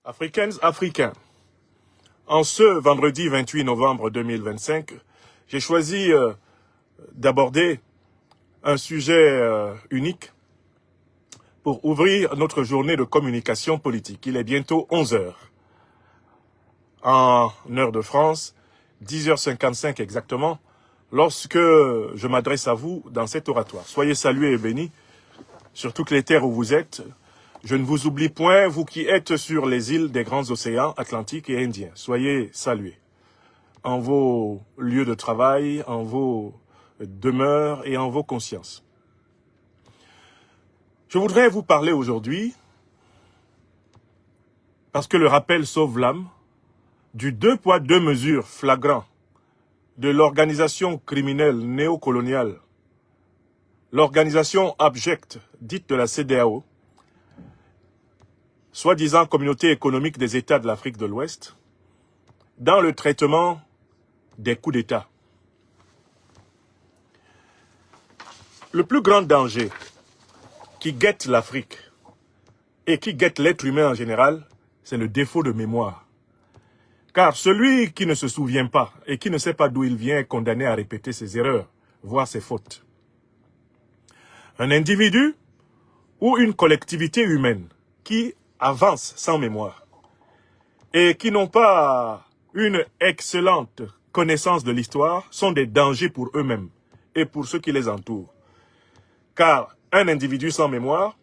Africaines, Africains, en ce vendredi 28 novembre 2025, j'ai choisi d'aborder un sujet unique pour ouvrir notre journée de communication politique. Il est bientôt 11 heures. En heure de France, 10h55 exactement, lorsque je m'adresse à vous dans cet oratoire. Soyez salués et bénis sur toutes les terres où vous êtes. Je ne vous oublie point, vous qui êtes sur les îles des grands océans Atlantiques et Indiens. Soyez salués en vos lieux de travail, en vos demeures et en vos consciences. Je voudrais vous parler aujourd'hui, parce que le rappel sauve l'âme, du 2 poids 2 mesures flagrant de l'organisation criminelle néocoloniale, l'organisation abjecte dite de la CEDEAO, soi-disant communauté économique des États de l'Afrique de l'Ouest, dans le traitement des coups d'État. Le plus grand danger qui guette l'Afrique et qui guette l'être humain en général, c'est le défaut de mémoire. Car celui qui ne se souvient pas et qui ne sait pas d'où il vient est condamné à répéter ses erreurs, voire ses fautes. Un individu ou une collectivité humaine qui avance sans mémoire et qui n'ont pas une excellente connaissance de l'histoire sont des dangers pour eux-mêmes et pour ceux qui les entourent. Car un individu sans mémoire,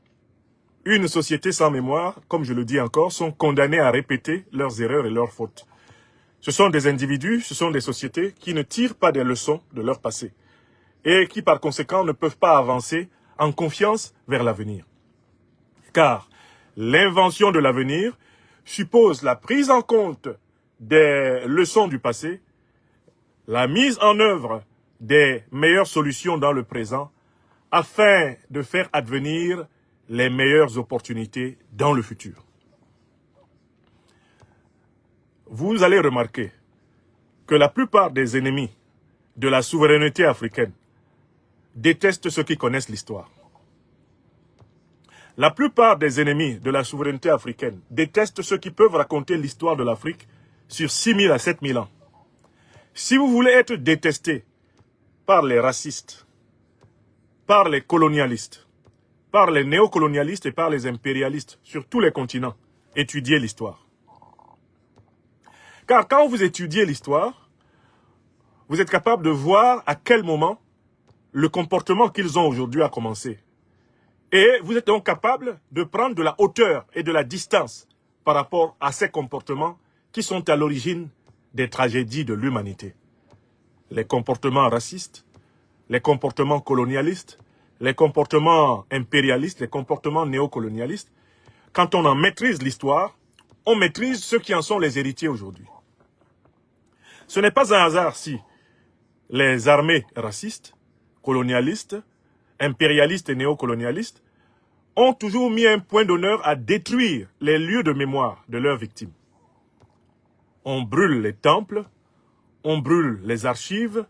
une société sans mémoire, comme je le dis encore, sont condamnés à répéter leurs erreurs et leurs fautes. Ce sont des individus, ce sont des sociétés qui ne tirent pas des leçons de leur passé et qui par conséquent ne peuvent pas avancer en confiance vers l'avenir. Car l'invention de l'avenir suppose la prise en compte des leçons du passé, la mise en œuvre des meilleures solutions dans le présent afin de faire advenir les meilleures opportunités dans le futur. Vous allez remarquer que la plupart des ennemis de la souveraineté africaine détestent ceux qui connaissent l'histoire. La plupart des ennemis de la souveraineté africaine détestent ceux qui peuvent raconter l'histoire de l'Afrique sur 6000 à 7000 ans. Si vous voulez être détesté par les racistes, par les colonialistes, par les néocolonialistes et par les impérialistes sur tous les continents, étudiez l'histoire. Car quand vous étudiez l'histoire, vous êtes capable de voir à quel moment le comportement qu'ils ont aujourd'hui a commencé. Et vous êtes donc capable de prendre de la hauteur et de la distance par rapport à ces comportements qui sont à l'origine des tragédies de l'humanité. Les comportements racistes, les comportements colonialistes, les comportements impérialistes, les comportements néocolonialistes. Quand on en maîtrise l'histoire, on maîtrise ceux qui en sont les héritiers aujourd'hui. Ce n'est pas un hasard si les armées racistes, colonialistes, impérialistes et néocolonialistes ont toujours mis un point d'honneur à détruire les lieux de mémoire de leurs victimes. On brûle les temples, on brûle les archives,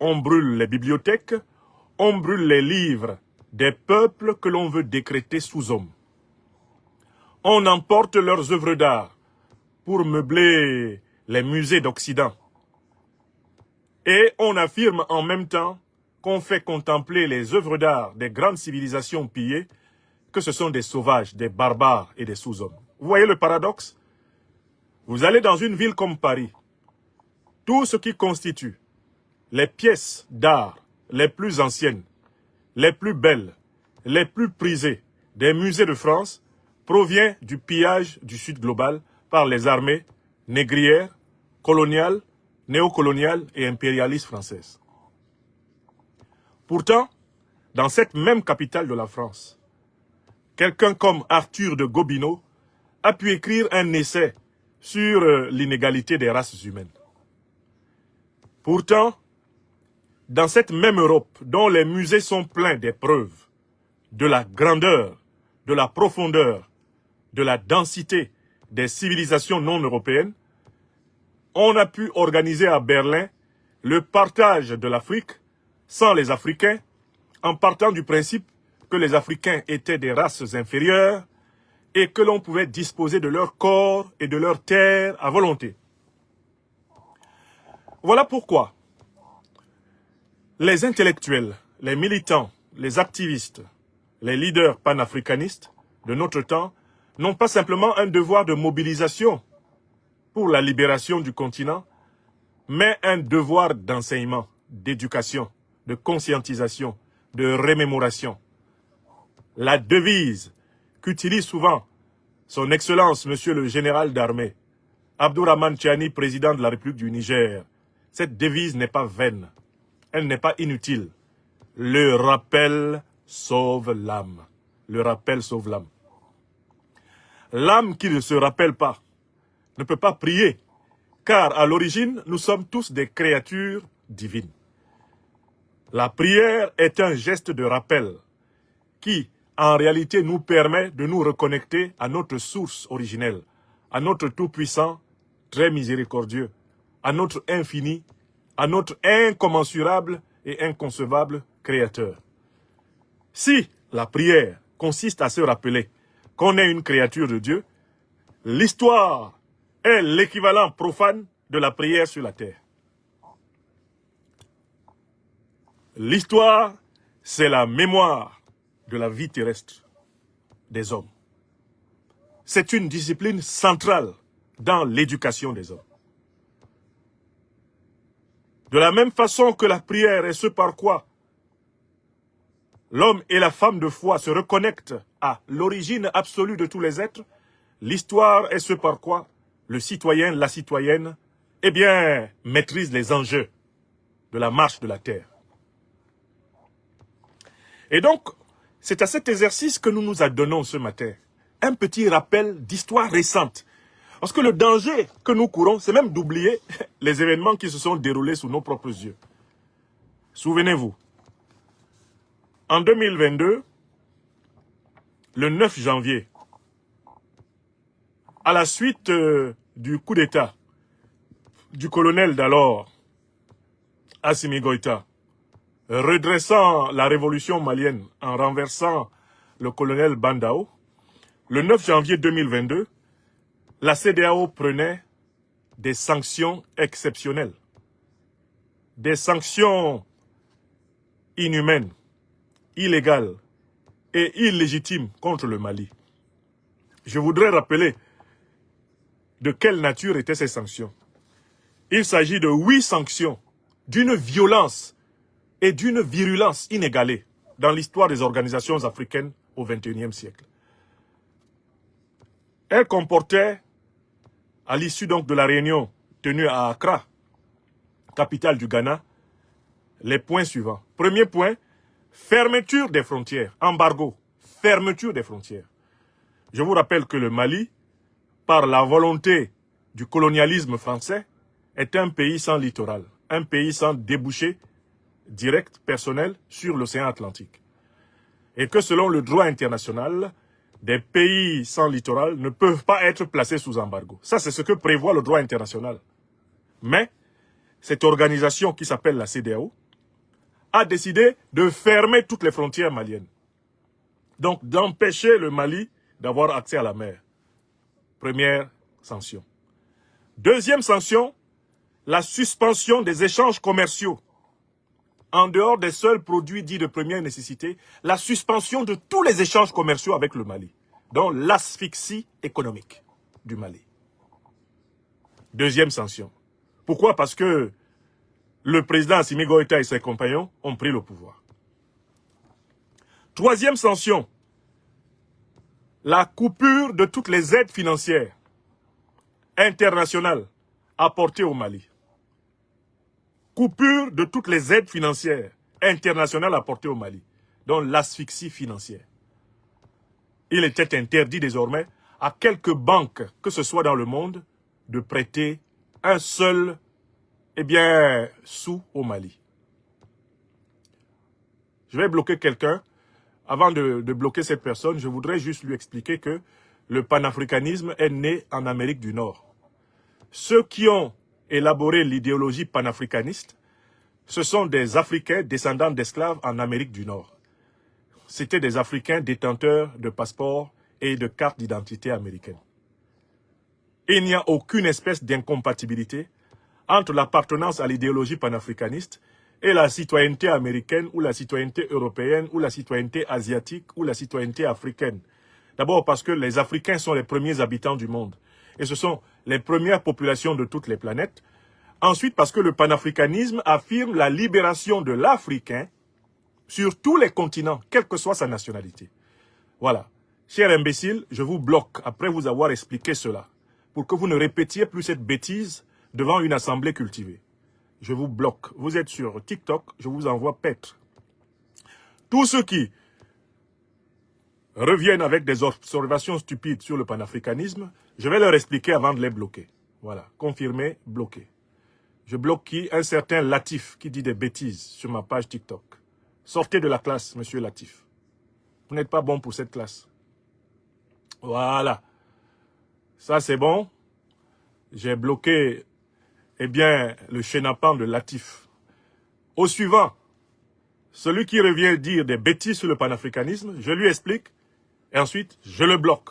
on brûle les bibliothèques, on brûle les livres des peuples que l'on veut décréter sous hommes. On emporte leurs œuvres d'art pour meubler les musées d'Occident. Et on affirme en même temps qu'on fait contempler les œuvres d'art des grandes civilisations pillées, que ce sont des sauvages, des barbares et des sous-hommes. Vous voyez le paradoxe? Vous allez dans une ville comme Paris. Tout ce qui constitue les pièces d'art les plus anciennes, les plus belles, les plus prisées des musées de France provient du pillage du Sud global par les armées négrières, coloniales, néocoloniales et impérialistes françaises. Pourtant, dans cette même capitale de la France, quelqu'un comme Arthur de Gobineau a pu écrire un essai sur l'inégalité des races humaines. Pourtant, dans cette même Europe dont les musées sont pleins des preuves de la grandeur, de la profondeur, de la densité des civilisations non européennes, on a pu organiser à Berlin le partage de l'Afrique sans les Africains, en partant du principe que les Africains étaient des races inférieures et que l'on pouvait disposer de leur corps et de leurs terres à volonté. Voilà pourquoi les intellectuels, les militants, les activistes, les leaders panafricanistes de notre temps n'ont pas simplement un devoir de mobilisation pour la libération du continent, mais un devoir d'enseignement, d'éducation, de conscientisation, de remémoration. La devise qu'utilise souvent son Excellence, Monsieur le Général d'Armée, Abdourahmane Tiani, président de la République du Niger, cette devise n'est pas vaine, elle n'est pas inutile. Le rappel sauve l'âme. Le rappel sauve l'âme. L'âme qui ne se rappelle pas ne peut pas prier, car à l'origine, nous sommes tous des créatures divines. La prière est un geste de rappel qui, en réalité, nous permet de nous reconnecter à notre source originelle, à notre Tout-Puissant, très miséricordieux, à notre infini, à notre incommensurable et inconcevable Créateur. Si la prière consiste à se rappeler qu'on est une créature de Dieu, l'histoire est l'équivalent profane de la prière sur la terre. L'histoire, c'est la mémoire de la vie terrestre des hommes. C'est une discipline centrale dans l'éducation des hommes. De la même façon que la prière est ce par quoi l'homme et la femme de foi se reconnectent à l'origine absolue de tous les êtres, l'histoire est ce par quoi le citoyen, la citoyenne, maîtrise les enjeux de la marche de la terre. Et donc, c'est à cet exercice que nous nous adonnons ce matin. Un petit rappel d'histoire récente. Parce que le danger que nous courons, c'est même d'oublier les événements qui se sont déroulés sous nos propres yeux. Souvenez-vous, en 2022, le 9 janvier, à la suite du coup d'État du colonel d'alors, Assimi Goïta, redressant la révolution malienne en renversant le colonel Bandao, le 9 janvier 2022, la CEDEAO prenait des sanctions exceptionnelles, des sanctions inhumaines, illégales et illégitimes contre le Mali. Je voudrais rappeler de quelle nature étaient ces sanctions. Il s'agit de 8 sanctions d'une violence et d'une virulence inégalée dans l'histoire des organisations africaines au XXIe siècle. Elles comportaient, à l'issue donc de la réunion tenue à Accra, capitale du Ghana, les points suivants. Premier point, fermeture des frontières, embargo, fermeture des frontières. Je vous rappelle que le Mali, par la volonté du colonialisme français, est un pays sans littoral, un pays sans débouché direct, personnel, sur l'océan Atlantique. Et que selon le droit international, des pays sans littoral ne peuvent pas être placés sous embargo. Ça, c'est ce que prévoit le droit international. Mais cette organisation qui s'appelle la CEDEAO a décidé de fermer toutes les frontières maliennes. Donc, d'empêcher le Mali d'avoir accès à la mer. Première sanction. Deuxième sanction, la suspension des échanges commerciaux. En dehors des seuls produits dits de première nécessité, la suspension de tous les échanges commerciaux avec le Mali, dont l'asphyxie économique du Mali. Deuxième sanction. Pourquoi? Parce que le président Assimi Goïta et ses compagnons ont pris le pouvoir. Troisième sanction. La coupure de toutes les aides financières internationales apportées au Mali. Coupure de toutes les aides financières internationales apportées au Mali, dont l'asphyxie financière. Il était interdit désormais à quelques banques, que ce soit dans le monde, de prêter un seul sous au Mali. Je vais bloquer quelqu'un. Avant de bloquer cette personne, je voudrais juste lui expliquer que le panafricanisme est né en Amérique du Nord. Ceux qui ont élaboré l'idéologie panafricaniste, ce sont des Africains descendants d'esclaves en Amérique du Nord. C'étaient des Africains détenteurs de passeports et de carte d'identité américaine. Il n'y a aucune espèce d'incompatibilité entre l'appartenance à l'idéologie panafricaniste et la citoyenneté américaine ou la citoyenneté européenne ou la citoyenneté asiatique ou la citoyenneté africaine. D'abord parce que les Africains sont les premiers habitants du monde et ce sont les premières populations de toutes les planètes. Ensuite parce que le panafricanisme affirme la libération de l'Africain sur tous les continents, quelle que soit sa nationalité. Voilà. Cher imbécile, je vous bloque après vous avoir expliqué cela, pour que vous ne répétiez plus cette bêtise devant une assemblée cultivée. Je vous bloque. Vous êtes sur TikTok, je vous envoie paître. Tous ceux qui reviennent avec des observations stupides sur le panafricanisme, je vais leur expliquer avant de les bloquer. Voilà. Confirmé, bloqué. Je bloque qui? Un certain Latif qui dit des bêtises sur ma page TikTok. Sortez de la classe, monsieur Latif. Vous n'êtes pas bon pour cette classe. Voilà. Ça, c'est bon. J'ai bloqué, eh bien, le chenapan de Latif. Au suivant, celui qui revient dire des bêtises sur le panafricanisme, je lui explique et ensuite, je le bloque.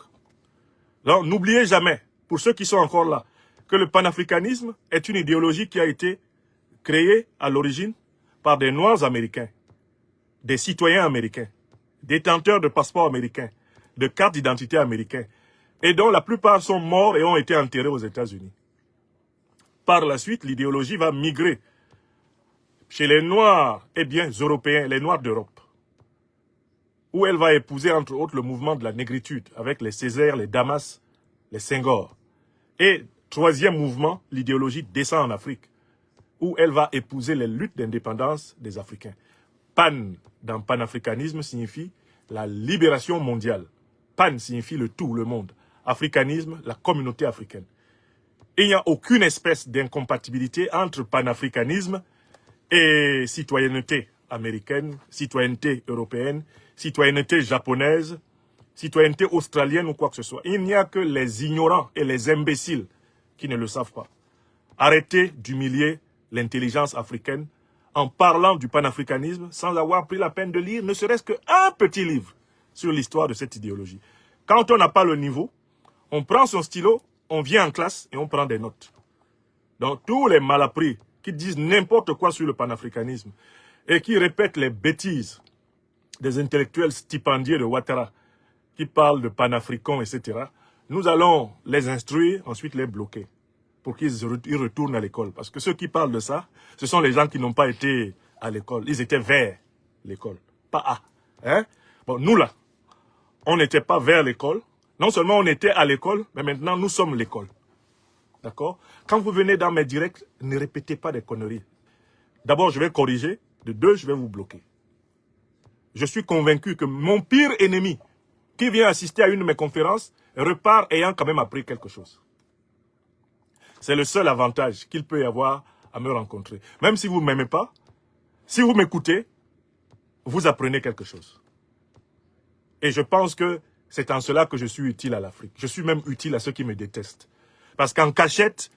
Donc, n'oubliez jamais, pour ceux qui sont encore là, que le panafricanisme est une idéologie qui a été créée à l'origine par des Noirs américains, des citoyens américains, détenteurs de passeports américains, de cartes d'identité américains, et dont la plupart sont morts et ont été enterrés aux États-Unis. Par la suite, l'idéologie va migrer chez les Noirs, eh bien, européens, les Noirs d'Europe, où elle va épouser, entre autres, le mouvement de la négritude, avec les Césaire, les Damas, les Senghor. Et troisième mouvement, l'idéologie descend en Afrique, où elle va épouser les luttes d'indépendance des Africains. Pan, dans panafricanisme, signifie la libération mondiale. Pan signifie le tout, le monde. Africanisme, la communauté africaine. Il n'y a aucune espèce d'incompatibilité entre panafricanisme et citoyenneté américaine, citoyenneté européenne, citoyenneté japonaise, citoyenneté australienne ou quoi que ce soit. Il n'y a que les ignorants et les imbéciles qui ne le savent pas. Arrêtez d'humilier l'intelligence africaine en parlant du panafricanisme sans avoir pris la peine de lire ne serait-ce qu'un petit livre sur l'histoire de cette idéologie. Quand on n'a pas le niveau, on prend son stylo, on vient en classe et on prend des notes. Donc tous les malappris qui disent n'importe quoi sur le panafricanisme et qui répètent les bêtises des intellectuels stipendiés de Ouattara qui parlent de panafricains, etc., nous allons les instruire, ensuite les bloquer pour qu'ils retournent à l'école. Parce que ceux qui parlent de ça, ce sont les gens qui n'ont pas été à l'école. Ils étaient vers l'école, pas à. Hein? Bon, nous là, on n'était pas vers l'école. Non seulement on était à l'école, mais maintenant nous sommes l'école. D'accord? Quand vous venez dans mes directs, ne répétez pas des conneries. D'abord, je vais corriger. De deux, je vais vous bloquer. Je suis convaincu que mon pire ennemi, qui vient assister à une de mes conférences, repart ayant quand même appris quelque chose. C'est le seul avantage qu'il peut y avoir à me rencontrer. Même si vous ne m'aimez pas, si vous m'écoutez, vous apprenez quelque chose. Et je pense que c'est en cela que je suis utile à l'Afrique. Je suis même utile à ceux qui me détestent. Parce qu'en cachette,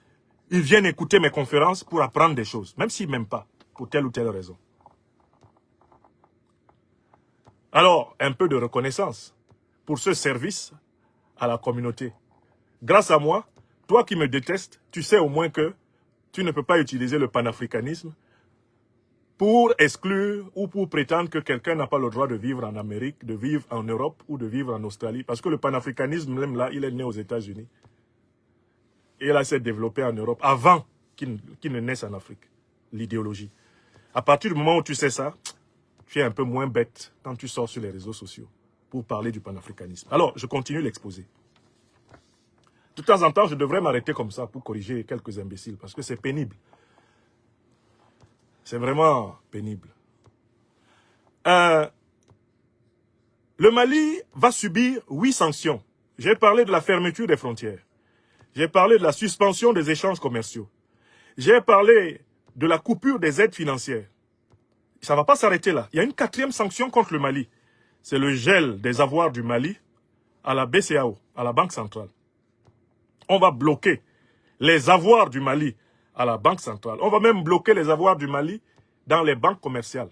ils viennent écouter mes conférences pour apprendre des choses, même s'ils ne m'aiment pas, pour telle ou telle raison. Alors, un peu de reconnaissance pour ce service à la communauté. Grâce à moi, toi qui me détestes, tu sais au moins que tu ne peux pas utiliser le panafricanisme pour exclure ou pour prétendre que quelqu'un n'a pas le droit de vivre en Amérique, de vivre en Europe ou de vivre en Australie. Parce que le panafricanisme, même là, il est né aux États-Unis. Et là, s'est développé en Europe avant qu'il ne naisse en Afrique, l'idéologie. À partir du moment où tu sais ça, tu es un peu moins bête quand tu sors sur les réseaux sociaux pour parler du panafricanisme. Alors, je continue l'exposé. De temps en temps, je devrais m'arrêter comme ça pour corriger quelques imbéciles, parce que c'est pénible. C'est vraiment pénible. Le Mali va subir 8 sanctions. J'ai parlé de la fermeture des frontières. J'ai parlé de la suspension des échanges commerciaux. J'ai parlé de la coupure des aides financières. Ça ne va pas s'arrêter là. Il y a une 4e sanction contre le Mali. C'est le gel des avoirs du Mali à la BCAO, à la Banque centrale. On va bloquer les avoirs du Mali à la Banque centrale. On va même bloquer les avoirs du Mali dans les banques commerciales.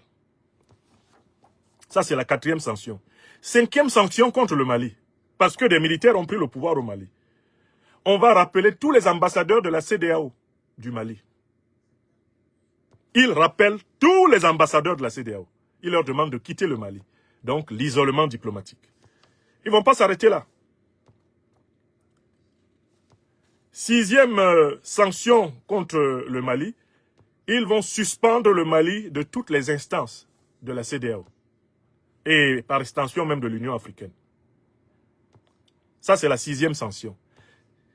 Ça, c'est la 4e sanction. 5e sanction contre le Mali. parce que des militaires ont pris le pouvoir au Mali. On va rappeler tous les ambassadeurs de la CEDEAO du Mali. Ils rappellent tous les ambassadeurs de la CEDEAO. Ils leur demandent de quitter le Mali. Donc, l'isolement diplomatique. Ils ne vont pas s'arrêter là. 6e sanction contre le Mali. Ils vont suspendre le Mali de toutes les instances de la CEDEAO. Et par extension même de l'Union africaine. Ça, c'est la 6e sanction.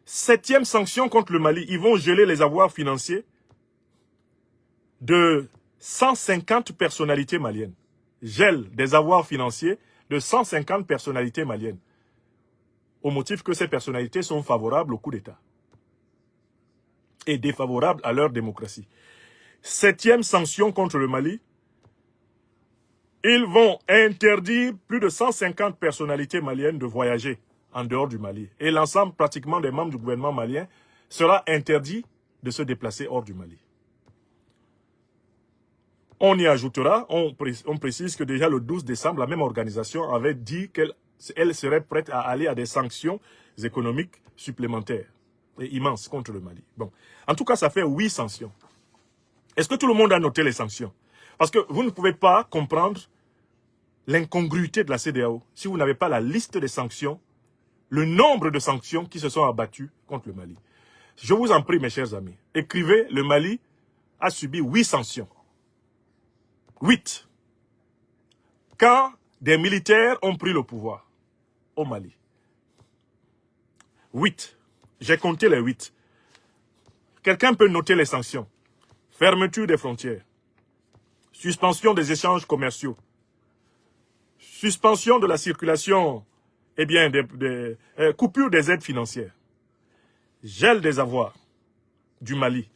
7e sanction contre le Mali. Ils vont geler les avoirs financiers de 150 personnalités maliennes. Gel des avoirs financiers de 150 personnalités maliennes. Au motif que ces personnalités sont favorables au coup d'État. Et défavorables à leur démocratie. 7e sanction contre le Mali. Ils vont interdire plus de 150 personnalités maliennes de voyager en dehors du Mali. Et l'ensemble pratiquement des membres du gouvernement malien sera interdit de se déplacer hors du Mali. On y ajoutera, on précise que déjà le 12 décembre, la même organisation avait dit qu'elle serait prête à aller à des sanctions économiques supplémentaires et immenses contre le Mali. Bon. En tout cas, ça fait 8 sanctions. Est-ce que tout le monde a noté les sanctions? Parce que vous ne pouvez pas comprendre l'incongruité de la CEDEAO si vous n'avez pas la liste des sanctions, le nombre de sanctions qui se sont abattues contre le Mali. Je vous en prie, mes chers amis, écrivez, le Mali a subi 8 sanctions. 8. Quand des militaires ont pris le pouvoir au Mali. 8. J'ai compté les 8. Quelqu'un peut noter les sanctions. Fermeture des frontières. Suspension des échanges commerciaux. Suspension de la circulation, coupure des aides financières. Gel des avoirs du Mali.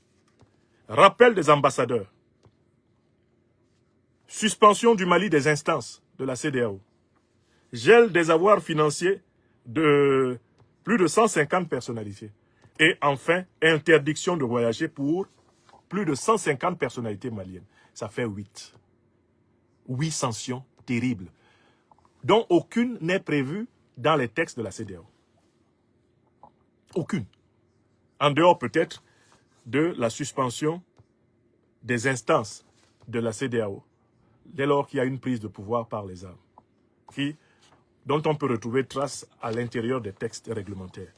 Rappel des ambassadeurs. Suspension du Mali des instances de la CEDEAO. Gel des avoirs financiers de plus de 150 personnalités. Et enfin, interdiction de voyager pour plus de 150 personnalités maliennes. Ça fait 8. 8 sanctions terribles, dont aucune n'est prévue dans les textes de la CEDEAO. Aucune. En dehors peut-être de la suspension des instances de la CEDEAO, dès lors qu'il y a une prise de pouvoir par les armes, dont on peut retrouver trace à l'intérieur des textes réglementaires.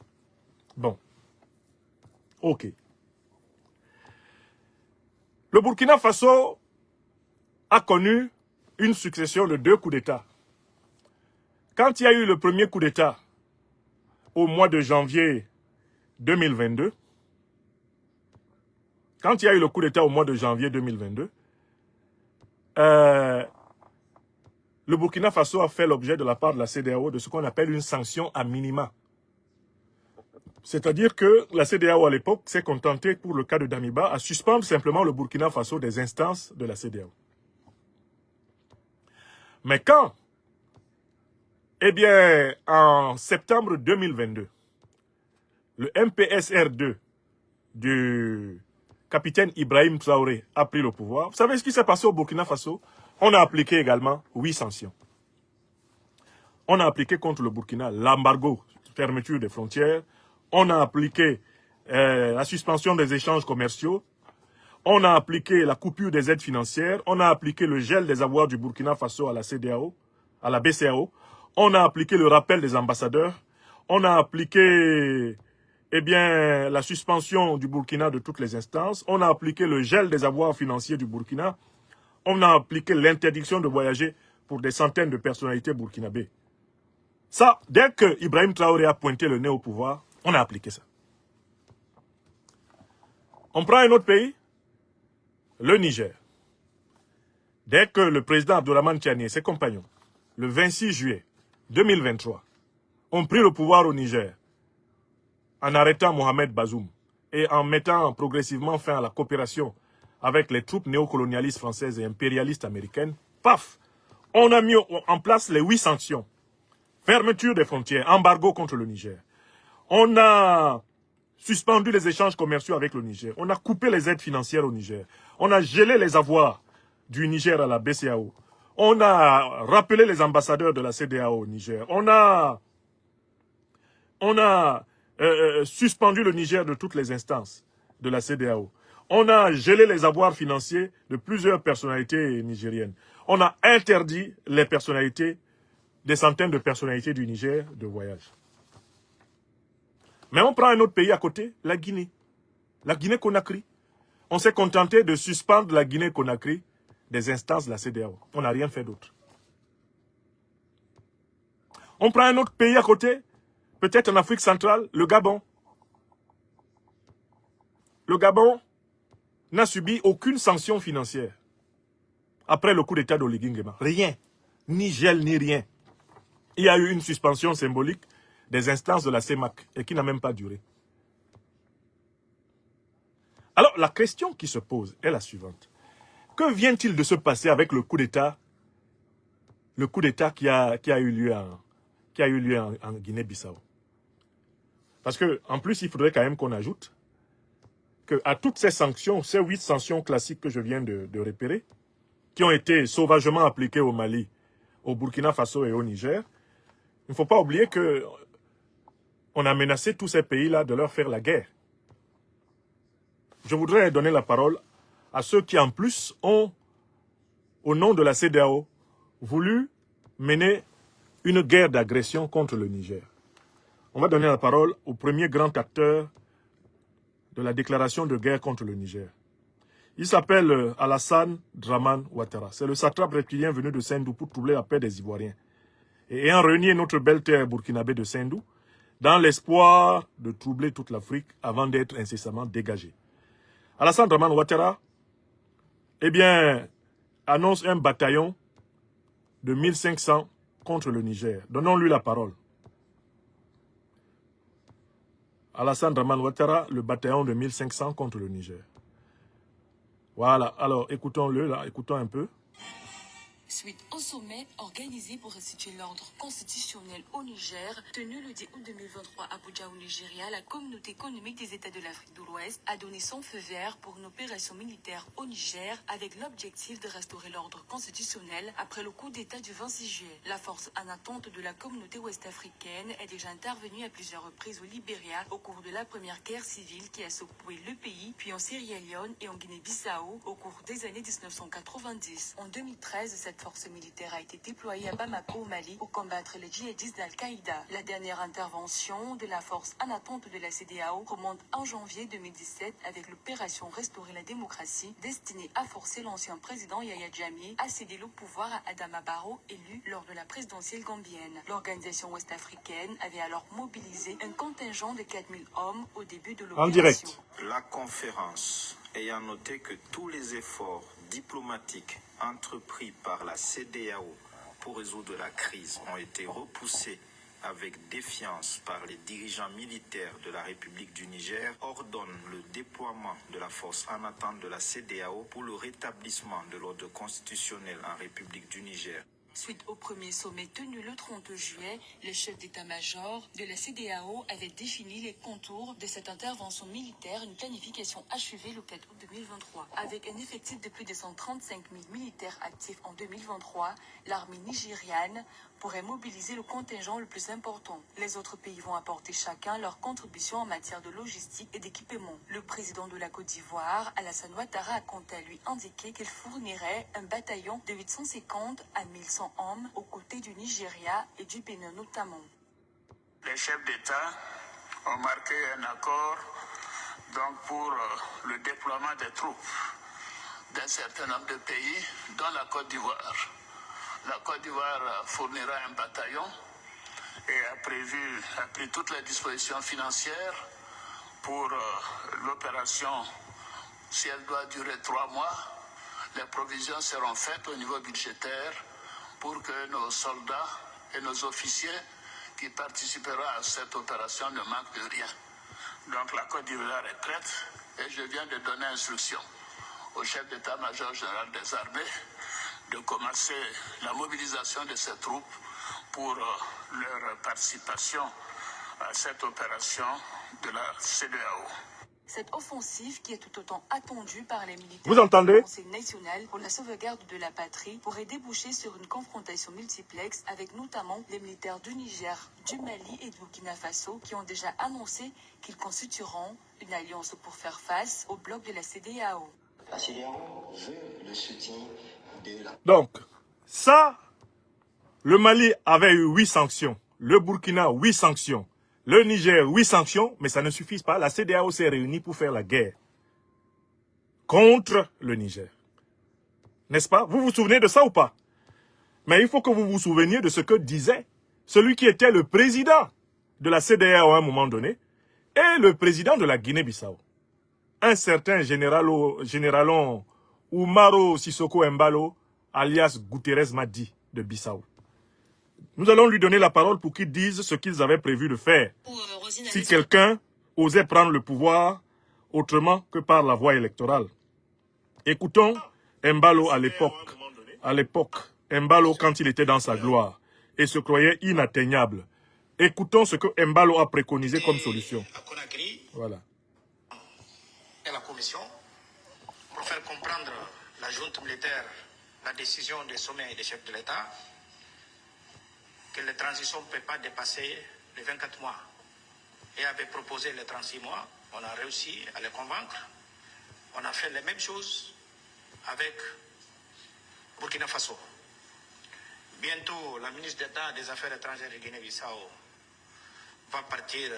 Bon. OK. Le Burkina Faso a connu une succession de 2 coups d'État. Quand il y a eu le premier coup d'État au mois de janvier 2022, le Burkina Faso a fait l'objet de la part de la CEDEAO de ce qu'on appelle une sanction à minima. C'est-à-dire que la CEDEAO à l'époque s'est contentée pour le cas de Damiba à suspendre simplement le Burkina Faso des instances de la CEDEAO. Mais quand, en septembre 2022, le MPSR2 du capitaine Ibrahim Traoré a pris le pouvoir, vous savez ce qui s'est passé au Burkina Faso? On a appliqué également 8 sanctions. On a appliqué contre le Burkina l'embargo, fermeture des frontières. On a appliqué la suspension des échanges commerciaux. On a appliqué la coupure des aides financières. On a appliqué le gel des avoirs du Burkina Faso à la CEDEAO, à la BCEAO. On a appliqué le rappel des ambassadeurs. On a appliqué la suspension du Burkina de toutes les instances. On a appliqué le gel des avoirs financiers du Burkina. On a appliqué l'interdiction de voyager pour des centaines de personnalités burkinabées. Ça, dès que Ibrahim Traoré a pointé le nez au pouvoir, on a appliqué ça. On prend un autre pays, le Niger. Dès que le président Abdourahmane Tiani et ses compagnons, le 26 juillet 2023, ont pris le pouvoir au Niger, en arrêtant Mohamed Bazoum et en mettant progressivement fin à la coopération avec les troupes néocolonialistes françaises et impérialistes américaines, paf, on a mis en place les 8 sanctions. Fermeture des frontières, embargo contre le Niger. On a suspendu les échanges commerciaux avec le Niger. On a coupé les aides financières au Niger. On a gelé les avoirs du Niger à la BCEAO. On a rappelé les ambassadeurs de la CEDEAO au Niger. On a On a suspendu le Niger de toutes les instances de la CEDEAO. On a gelé les avoirs financiers de plusieurs personnalités nigériennes. On a interdit les personnalités, des centaines de personnalités du Niger de voyage. Mais on prend un autre pays à côté, la Guinée. La Guinée-Conakry. On s'est contenté de suspendre la Guinée-Conakry des instances de la CEDEAO. On n'a rien fait d'autre. On prend un autre pays à côté, peut-être en Afrique centrale, le Gabon. Le Gabon n'a subi aucune sanction financière après le coup d'État d'Oligui Nguema. Rien. Ni gel, ni rien. Il y a eu une suspension symbolique des instances de la CEMAC et qui n'a même pas duré. Alors, la question qui se pose est la suivante. Que vient-il de se passer avec le coup d'État qui a eu lieu en Guinée-Bissau? Parce qu'en plus, il faudrait quand même qu'on ajoute qu'à toutes ces sanctions, ces 8 sanctions classiques que je viens de repérer, qui ont été sauvagement appliquées au Mali, au Burkina Faso et au Niger, il ne faut pas oublier qu'on a menacé tous ces pays-là de leur faire la guerre. Je voudrais donner la parole à ceux qui, en plus, ont, au nom de la CEDEAO, voulu mener une guerre d'agression contre le Niger. On va donner la parole au premier grand acteur de la déclaration de guerre contre le Niger. Il s'appelle Alassane Dramane Ouattara. C'est le satrape reptilien venu de Sendou pour troubler la paix des Ivoiriens. Et ayant renié notre belle terre burkinabé de Sendou, dans l'espoir de troubler toute l'Afrique avant d'être incessamment dégagé. Alassane Dramane Ouattara, eh bien, annonce un bataillon de 1500 contre le Niger. Donnons-lui la parole. Alassane Dramane Ouattara, le bataillon de 1500 contre le Niger. Voilà, alors écoutons-le là, écoutons un peu. Suite au sommet organisé pour restituer l'ordre constitutionnel au Niger, tenu le 10 août 2023 à Abuja au Nigeria, la communauté économique des États de l'Afrique de l'Ouest a donné son feu vert pour une opération militaire au Niger avec l'objectif de restaurer l'ordre constitutionnel après le coup d'État du 26 juillet. La force en attente de la communauté ouest-africaine est déjà intervenue à plusieurs reprises au Libéria au cours de la première guerre civile qui a secoué le pays, puis en Sierra Leone et en Guinée-Bissau au cours des années 1990. En 2013, cette force militaire a été déployée à Bamako, au Mali, pour combattre les djihadistes d'Al-Qaïda. La dernière intervention de la force en attente de la CEDEAO remonte en janvier 2017 avec l'opération Restaurer la démocratie, destinée à forcer l'ancien président Yahya Jammeh à céder le pouvoir à Adama Barrow, élu lors de la présidentielle gambienne. L'organisation ouest-africaine avait alors mobilisé un contingent de 4000 hommes au début de l'opération. En direct. La conférence ayant noté que tous les efforts diplomatiques entrepris par la CEDEAO pour résoudre la crise ont été repoussés avec défiance par les dirigeants militaires de la République du Niger, ordonne le déploiement de la force en attente de la CEDEAO pour le rétablissement de l'ordre constitutionnel en République du Niger. Suite au premier sommet tenu le 30 juillet, le chef d'état-major de la CEDEAO avait défini les contours de cette intervention militaire, une planification achevée le 4 août 2023. Avec un effectif de plus de 135 000 militaires actifs en 2023, l'armée nigériane pourrait mobiliser le contingent le plus important. Les autres pays vont apporter chacun leur contribution en matière de logistique et d'équipement. Le président de la Côte d'Ivoire, Alassane Ouattara, a quant à lui indiqué qu'il fournirait un bataillon de 850 à 1100 hommes aux côtés du Nigeria et du Bénin notamment. Les chefs d'État ont marqué un accord donc pour le déploiement des troupes d'un certain nombre de pays, dont la Côte d'Ivoire. La Côte d'Ivoire fournira un bataillon et a pris toutes les dispositions financières pour l'opération. Si elle doit durer 3 mois, les provisions seront faites au niveau budgétaire pour que nos soldats et nos officiers qui participeront à cette opération ne manquent de rien. Donc la Côte d'Ivoire est prête et je viens de donner instruction au chef d'état-major général des armées de commencer la mobilisation de ces troupes pour leur participation à cette opération de la CEDEAO. Cette offensive, qui est tout autant attendue par les militaires Vous entendez? du Conseil national pour la sauvegarde de la patrie, pourrait déboucher sur une confrontation multiplexe avec notamment les militaires du Niger, du Mali et du Burkina Faso qui ont déjà annoncé qu'ils constitueront une alliance pour faire face au bloc de la CEDEAO. La CEDEAO veut le soutien de la... Donc, ça, le Mali avait eu 8 sanctions, le Burkina 8 sanctions, le Niger 8 sanctions, mais ça ne suffit pas. La CEDEAO s'est réunie pour faire la guerre contre le Niger. N'est-ce pas? Vous vous souvenez de ça ou pas? Mais il faut que vous vous souveniez de ce que disait celui qui était le président de la CEDEAO à un moment donné et le président de la Guinée-Bissau. Un certain généralon Umaro Sissoko Embalo, alias Guterres Madi de Bissau. Nous allons lui donner la parole pour qu'il dise ce qu'ils avaient prévu de faire si quelqu'un osait prendre le pouvoir autrement que par la voie électorale. Écoutons Embalo à l'époque. Embalo quand il était dans sa gloire et se croyait inatteignable. Écoutons ce que Embalo a préconisé comme solution. Voilà. Et la commission pour faire comprendre la junte militaire la décision des sommets et des chefs de l'État que la transition ne peut pas dépasser les 24 mois. Et avait proposé les 36 mois, on a réussi à les convaincre. On a fait les mêmes choses avec Burkina Faso. Bientôt, la ministre d'État des Affaires étrangères de Guinée-Bissau va partir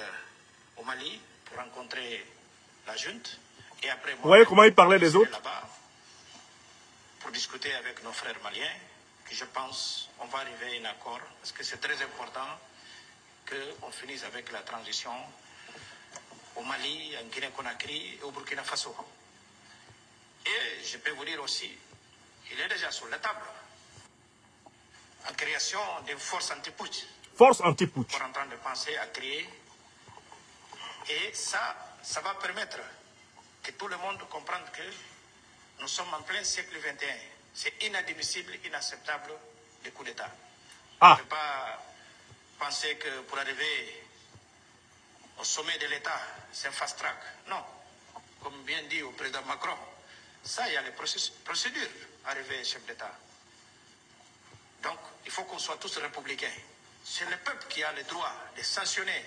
au Mali pour rencontrer la junte. Et après, vous voyez comment il parlait des autres? Là-bas pour discuter avec nos frères maliens, que je pense on va arriver à un accord, parce que c'est très important qu'on finisse avec la transition au Mali, en Guinée-Conakry et au Burkina Faso. Et je peux vous dire aussi, il est déjà sur la table, en création d'une force anti-putsch. Force anti-putsch. On est en train de penser à créer. Et ça va permettre que tout le monde comprenne que nous sommes en plein siècle XXI. C'est inadmissible, inacceptable, les coups d'État. On ne peut pas penser que pour arriver au sommet de l'État, c'est un fast track. Non. Comme bien dit au président Macron, ça, il y a les procédures arriver chef d'État. Donc, il faut qu'on soit tous républicains. C'est le peuple qui a le droit de sanctionner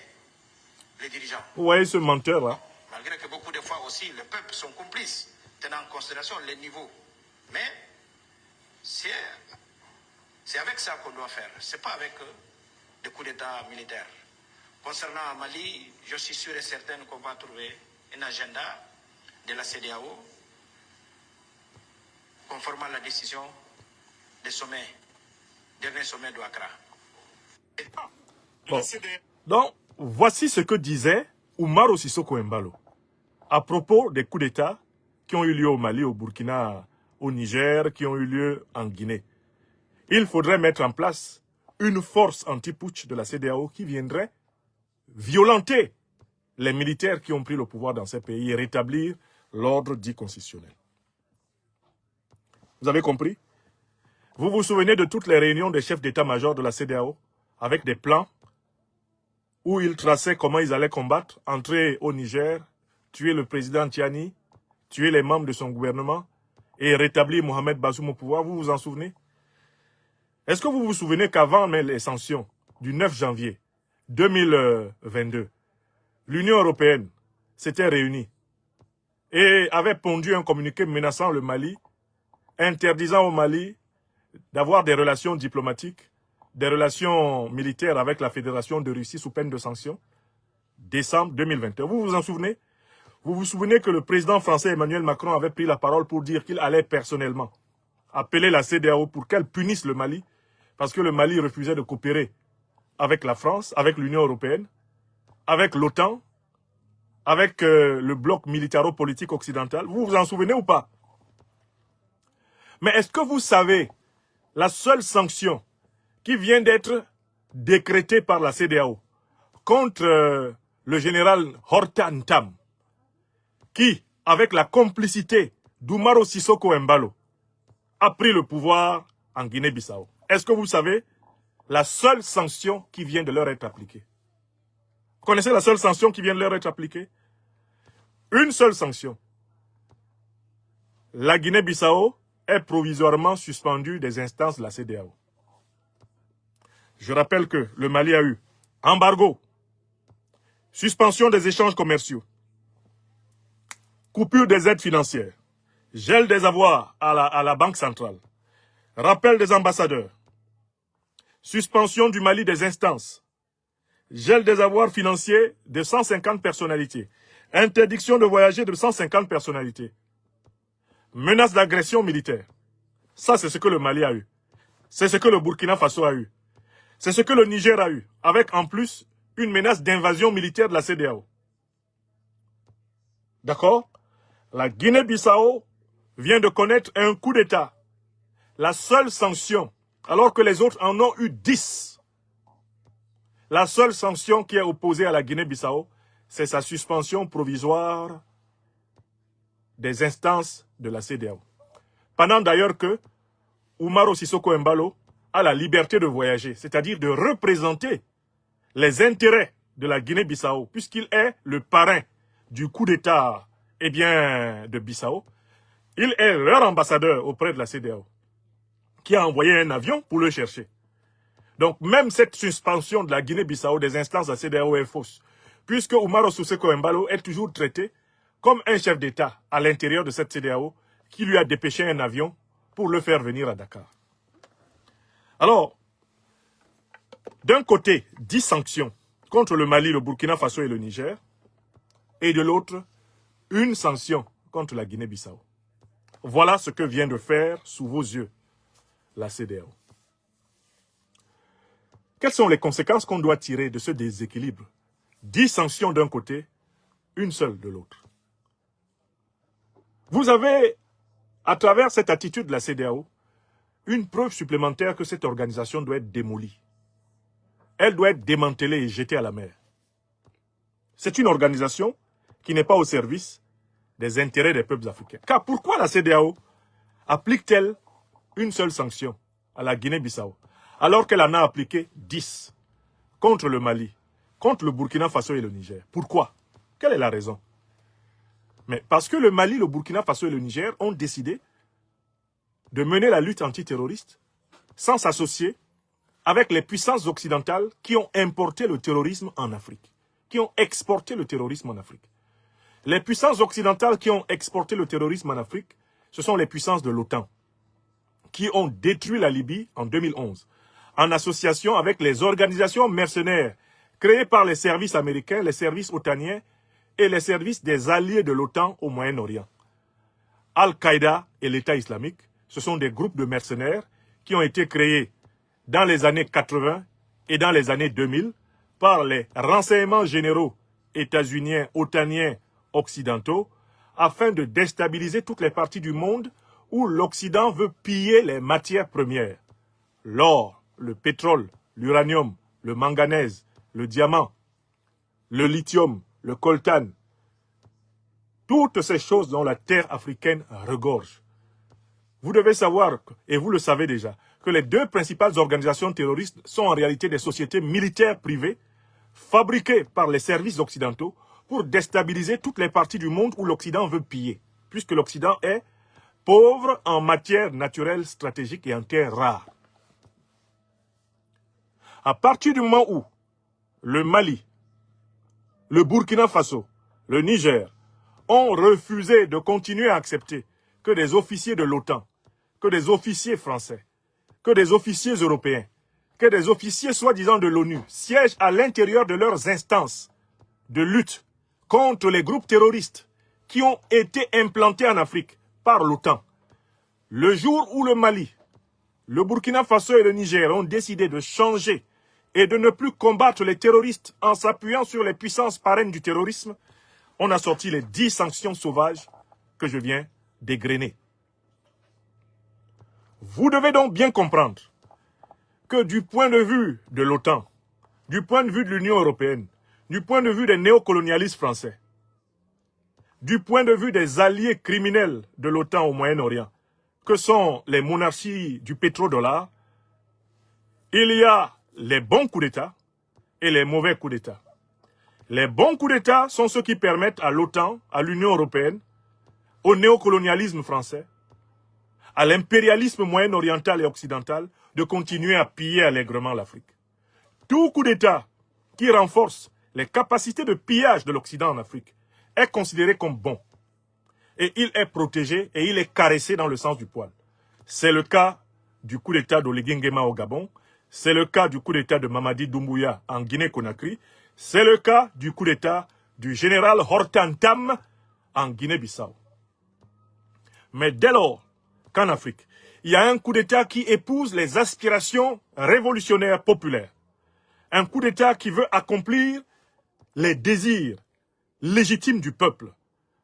les dirigeants. Vous voyez ce menteur-là? Malgré que beaucoup de fois aussi, les peuples sont complices, tenant en considération les niveaux. Mais c'est avec ça qu'on doit faire. Ce n'est pas avec des coups d'État militaires. Concernant Mali, je suis sûr et certain qu'on va trouver un agenda de la CEDEAO conformément à la décision des sommets, dernier sommet de Accra. Bon. Donc, voici ce que disait Umaro Sissoko Embalo à propos des coups d'État qui ont eu lieu au Mali, au Burkina, au Niger, qui ont eu lieu en Guinée. Il faudrait mettre en place une force anti-putsch de la CEDEAO qui viendrait violenter les militaires qui ont pris le pouvoir dans ces pays et rétablir l'ordre dit constitutionnel. Vous avez compris? Vous vous souvenez de toutes les réunions des chefs d'état-major de la CEDEAO avec des plans où ils traçaient comment ils allaient combattre, entrer au Niger, tuer le président Tiani, tuer les membres de son gouvernement et rétablir Mohamed Bazoum au pouvoir. Vous vous en souvenez? Est-ce que vous vous souvenez qu'avant les sanctions du 9 janvier 2022, l'Union européenne s'était réunie et avait pondu un communiqué menaçant le Mali, interdisant au Mali d'avoir des relations diplomatiques, des relations militaires avec la Fédération de Russie sous peine de sanctions, décembre 2021. Vous vous en souvenez? Vous vous souvenez que le président français Emmanuel Macron avait pris la parole pour dire qu'il allait personnellement appeler la CEDEAO pour qu'elle punisse le Mali, parce que le Mali refusait de coopérer avec la France, avec l'Union européenne, avec l'OTAN, avec le bloc militaro-politique occidental. Vous vous en souvenez ou pas? Mais est-ce que vous savez la seule sanction qui vient d'être décrétée par la CEDEAO contre le général Hortan Tam, qui, avec la complicité d'Umaro Sissoko Embalo, a pris le pouvoir en Guinée-Bissau? Est-ce que vous savez la seule sanction qui vient de leur être appliquée? Vous connaissez la seule sanction qui vient de leur être appliquée? Une seule sanction. La Guinée-Bissau est provisoirement suspendue des instances de la CEDEAO. Je rappelle que le Mali a eu embargo, suspension des échanges commerciaux, coupure des aides financières, gel des avoirs à la Banque centrale, rappel des ambassadeurs, suspension du Mali des instances, gel des avoirs financiers de 150 personnalités, interdiction de voyager de 150 personnalités, menace d'agression militaire. Ça, c'est ce que le Mali a eu. C'est ce que le Burkina Faso a eu. C'est ce que le Niger a eu, avec en plus une menace d'invasion militaire de la CEDEAO. D'accord? La Guinée-Bissau vient de connaître un coup d'État. La seule sanction, alors que les autres en ont eu 10. La seule sanction qui est opposée à la Guinée-Bissau, c'est sa suspension provisoire des instances de la CEDEAO. Pendant d'ailleurs que Umaro Sissoko Embalo a la liberté de voyager, c'est-à-dire de représenter les intérêts de la Guinée-Bissau, puisqu'il est le parrain du coup d'État de Bissau. Il est leur ambassadeur auprès de la CEDEAO, qui a envoyé un avion pour le chercher. Donc même cette suspension de la Guinée-Bissau des instances de la CEDEAO est fausse, puisque Umaro Sissoko Embalo est toujours traité comme un chef d'État à l'intérieur de cette CEDEAO qui lui a dépêché un avion pour le faire venir à Dakar. Alors, d'un côté, 10 sanctions contre le Mali, le Burkina Faso et le Niger, et de l'autre, une sanction contre la Guinée-Bissau. Voilà ce que vient de faire, sous vos yeux, la CEDEAO. Quelles sont les conséquences qu'on doit tirer de ce déséquilibre? 10 sanctions d'un côté, une seule de l'autre. Vous avez, à travers cette attitude de la CEDEAO, une preuve supplémentaire que cette organisation doit être démolie. Elle doit être démantelée et jetée à la mer. C'est une organisation qui n'est pas au service des intérêts des peuples africains. Car pourquoi la CEDEAO applique-t-elle une seule sanction à la Guinée-Bissau, alors qu'elle en a appliqué 10 contre le Mali, contre le Burkina Faso et le Niger? Pourquoi? Quelle est la raison? Mais parce que le Mali, le Burkina Faso et le Niger ont décidé de mener la lutte antiterroriste sans s'associer avec les puissances occidentales qui ont importé le terrorisme en Afrique, qui ont exporté le terrorisme en Afrique. Les puissances occidentales qui ont exporté le terrorisme en Afrique, ce sont les puissances de l'OTAN, qui ont détruit la Libye en 2011, en association avec les organisations mercenaires créées par les services américains, les services otaniens et les services des alliés de l'OTAN au Moyen-Orient. Al-Qaïda et l'État islamique, ce sont des groupes de mercenaires qui ont été créés dans les années 80 et dans les années 2000 par les renseignements généraux états-uniens, otaniens, occidentaux, afin de déstabiliser toutes les parties du monde où l'Occident veut piller les matières premières. L'or, le pétrole, l'uranium, le manganèse, le diamant, le lithium, le coltan. Toutes ces choses dont la terre africaine regorge. Vous devez savoir, et vous le savez déjà, que les deux principales organisations terroristes sont en réalité des sociétés militaires privées fabriquées par les services occidentaux pour déstabiliser toutes les parties du monde où l'Occident veut piller, puisque l'Occident est pauvre en matières naturelles stratégiques et en terres rares. À partir du moment où le Mali, le Burkina Faso, le Niger ont refusé de continuer à accepter que des officiers de l'OTAN, que des officiers français, que des officiers européens, que des officiers soi-disant de l'ONU siègent à l'intérieur de leurs instances de lutte contre les groupes terroristes qui ont été implantés en Afrique par l'OTAN. Le jour où le Mali, le Burkina Faso et le Niger ont décidé de changer et de ne plus combattre les terroristes en s'appuyant sur les puissances parraines du terrorisme, on a sorti les 10 sanctions sauvages que je viens d'égrener. Vous devez donc bien comprendre que du point de vue de l'OTAN, du point de vue de l'Union européenne, du point de vue des néocolonialistes français, du point de vue des alliés criminels de l'OTAN au Moyen-Orient, que sont les monarchies du pétrodollar, il y a les bons coups d'État et les mauvais coups d'État. Les bons coups d'État sont ceux qui permettent à l'OTAN, à l'Union européenne, au néocolonialisme français, à l'impérialisme moyen-oriental et occidental de continuer à piller allègrement l'Afrique. Tout coup d'État qui renforce les capacités de pillage de l'Occident en Afrique est considéré comme bon. Et il est protégé et il est caressé dans le sens du poil. C'est le cas du coup d'État d'Oligui Nguema au Gabon, c'est le cas du coup d'État de Mamadi Doumbouya en Guinée-Conakry, c'est le cas du coup d'État du général Hortan Tam en Guinée-Bissau. Mais dès lors qu'en Afrique, il y a un coup d'État qui épouse les aspirations révolutionnaires populaires, un coup d'État qui veut accomplir les désirs légitimes du peuple,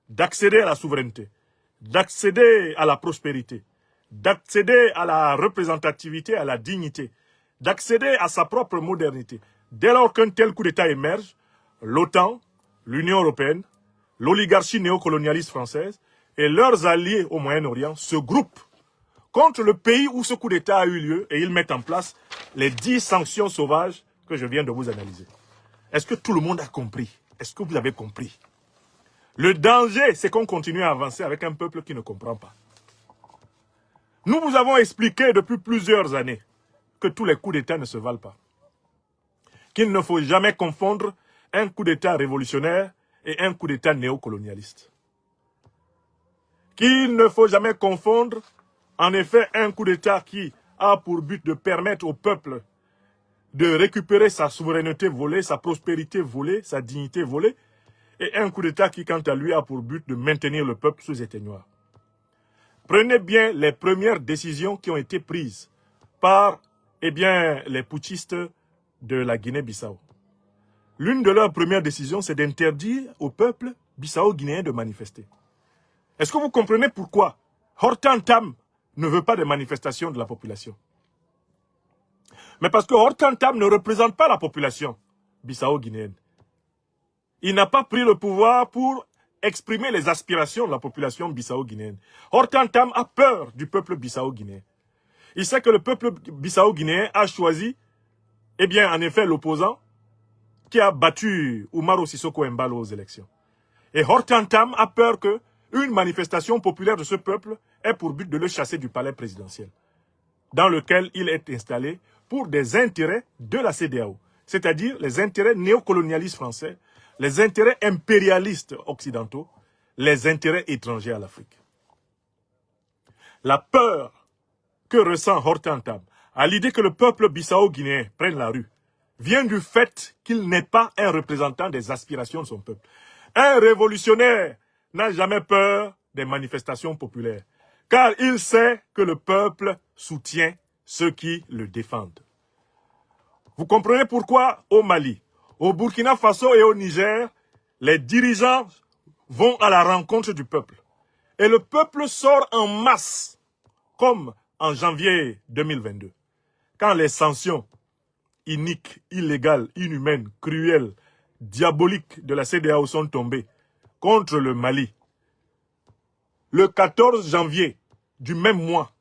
d'accéder à la souveraineté, d'accéder à la prospérité, d'accéder à la représentativité, à la dignité, d'accéder à sa propre modernité. Dès lors qu'un tel coup d'État émerge, l'OTAN, l'Union européenne, l'oligarchie néocolonialiste française et leurs alliés au Moyen-Orient se groupent contre le pays où ce coup d'État a eu lieu et ils mettent en place les 10 sanctions sauvages que je viens de vous analyser. Est-ce que tout le monde a compris? Est-ce que vous avez compris? Le danger, c'est qu'on continue à avancer avec un peuple qui ne comprend pas. Nous vous avons expliqué depuis plusieurs années que tous les coups d'État ne se valent pas. Qu'il ne faut jamais confondre un coup d'État révolutionnaire et un coup d'État néocolonialiste. Qu'il ne faut jamais confondre, en effet, un coup d'État qui a pour but de permettre au peuple de récupérer sa souveraineté volée, sa prospérité volée, sa dignité volée, et un coup d'État qui, quant à lui, a pour but de maintenir le peuple sous éteignoir. Prenez bien les premières décisions qui ont été prises par les putschistes de la Guinée-Bissau. L'une de leurs premières décisions, c'est d'interdire au peuple bissau-guinéen de manifester. Est-ce que vous comprenez pourquoi Hortan Tam ne veut pas de manifestations de la population? Mais parce que Hortan Tam ne représente pas la population bissau-guinéenne. Il n'a pas pris le pouvoir pour exprimer les aspirations de la population bissau-guinéenne. Hortan Tam a peur du peuple bissau-guinéen. Il sait que le peuple bissau-guinéen a choisi, en effet, l'opposant qui a battu Umaro Sissoko Embalo aux élections. Et Hortan Tam a peur qu'une manifestation populaire de ce peuple ait pour but de le chasser du palais présidentiel, dans lequel il est installé pour des intérêts de la CEDEAO, c'est-à-dire les intérêts néocolonialistes français, les intérêts impérialistes occidentaux, les intérêts étrangers à l'Afrique. La peur que ressent Hortan Tam à l'idée que le peuple bissau-guinéen prenne la rue vient du fait qu'il n'est pas un représentant des aspirations de son peuple. Un révolutionnaire n'a jamais peur des manifestations populaires, car il sait que le peuple soutient ceux qui le défendent. Vous comprenez pourquoi au Mali, au Burkina Faso et au Niger, les dirigeants vont à la rencontre du peuple. Et le peuple sort en masse, comme en janvier 2022, quand les sanctions iniques, illégales, inhumaines, cruelles, diaboliques de la CEDEAO sont tombées contre le Mali. Le 14 janvier du même mois,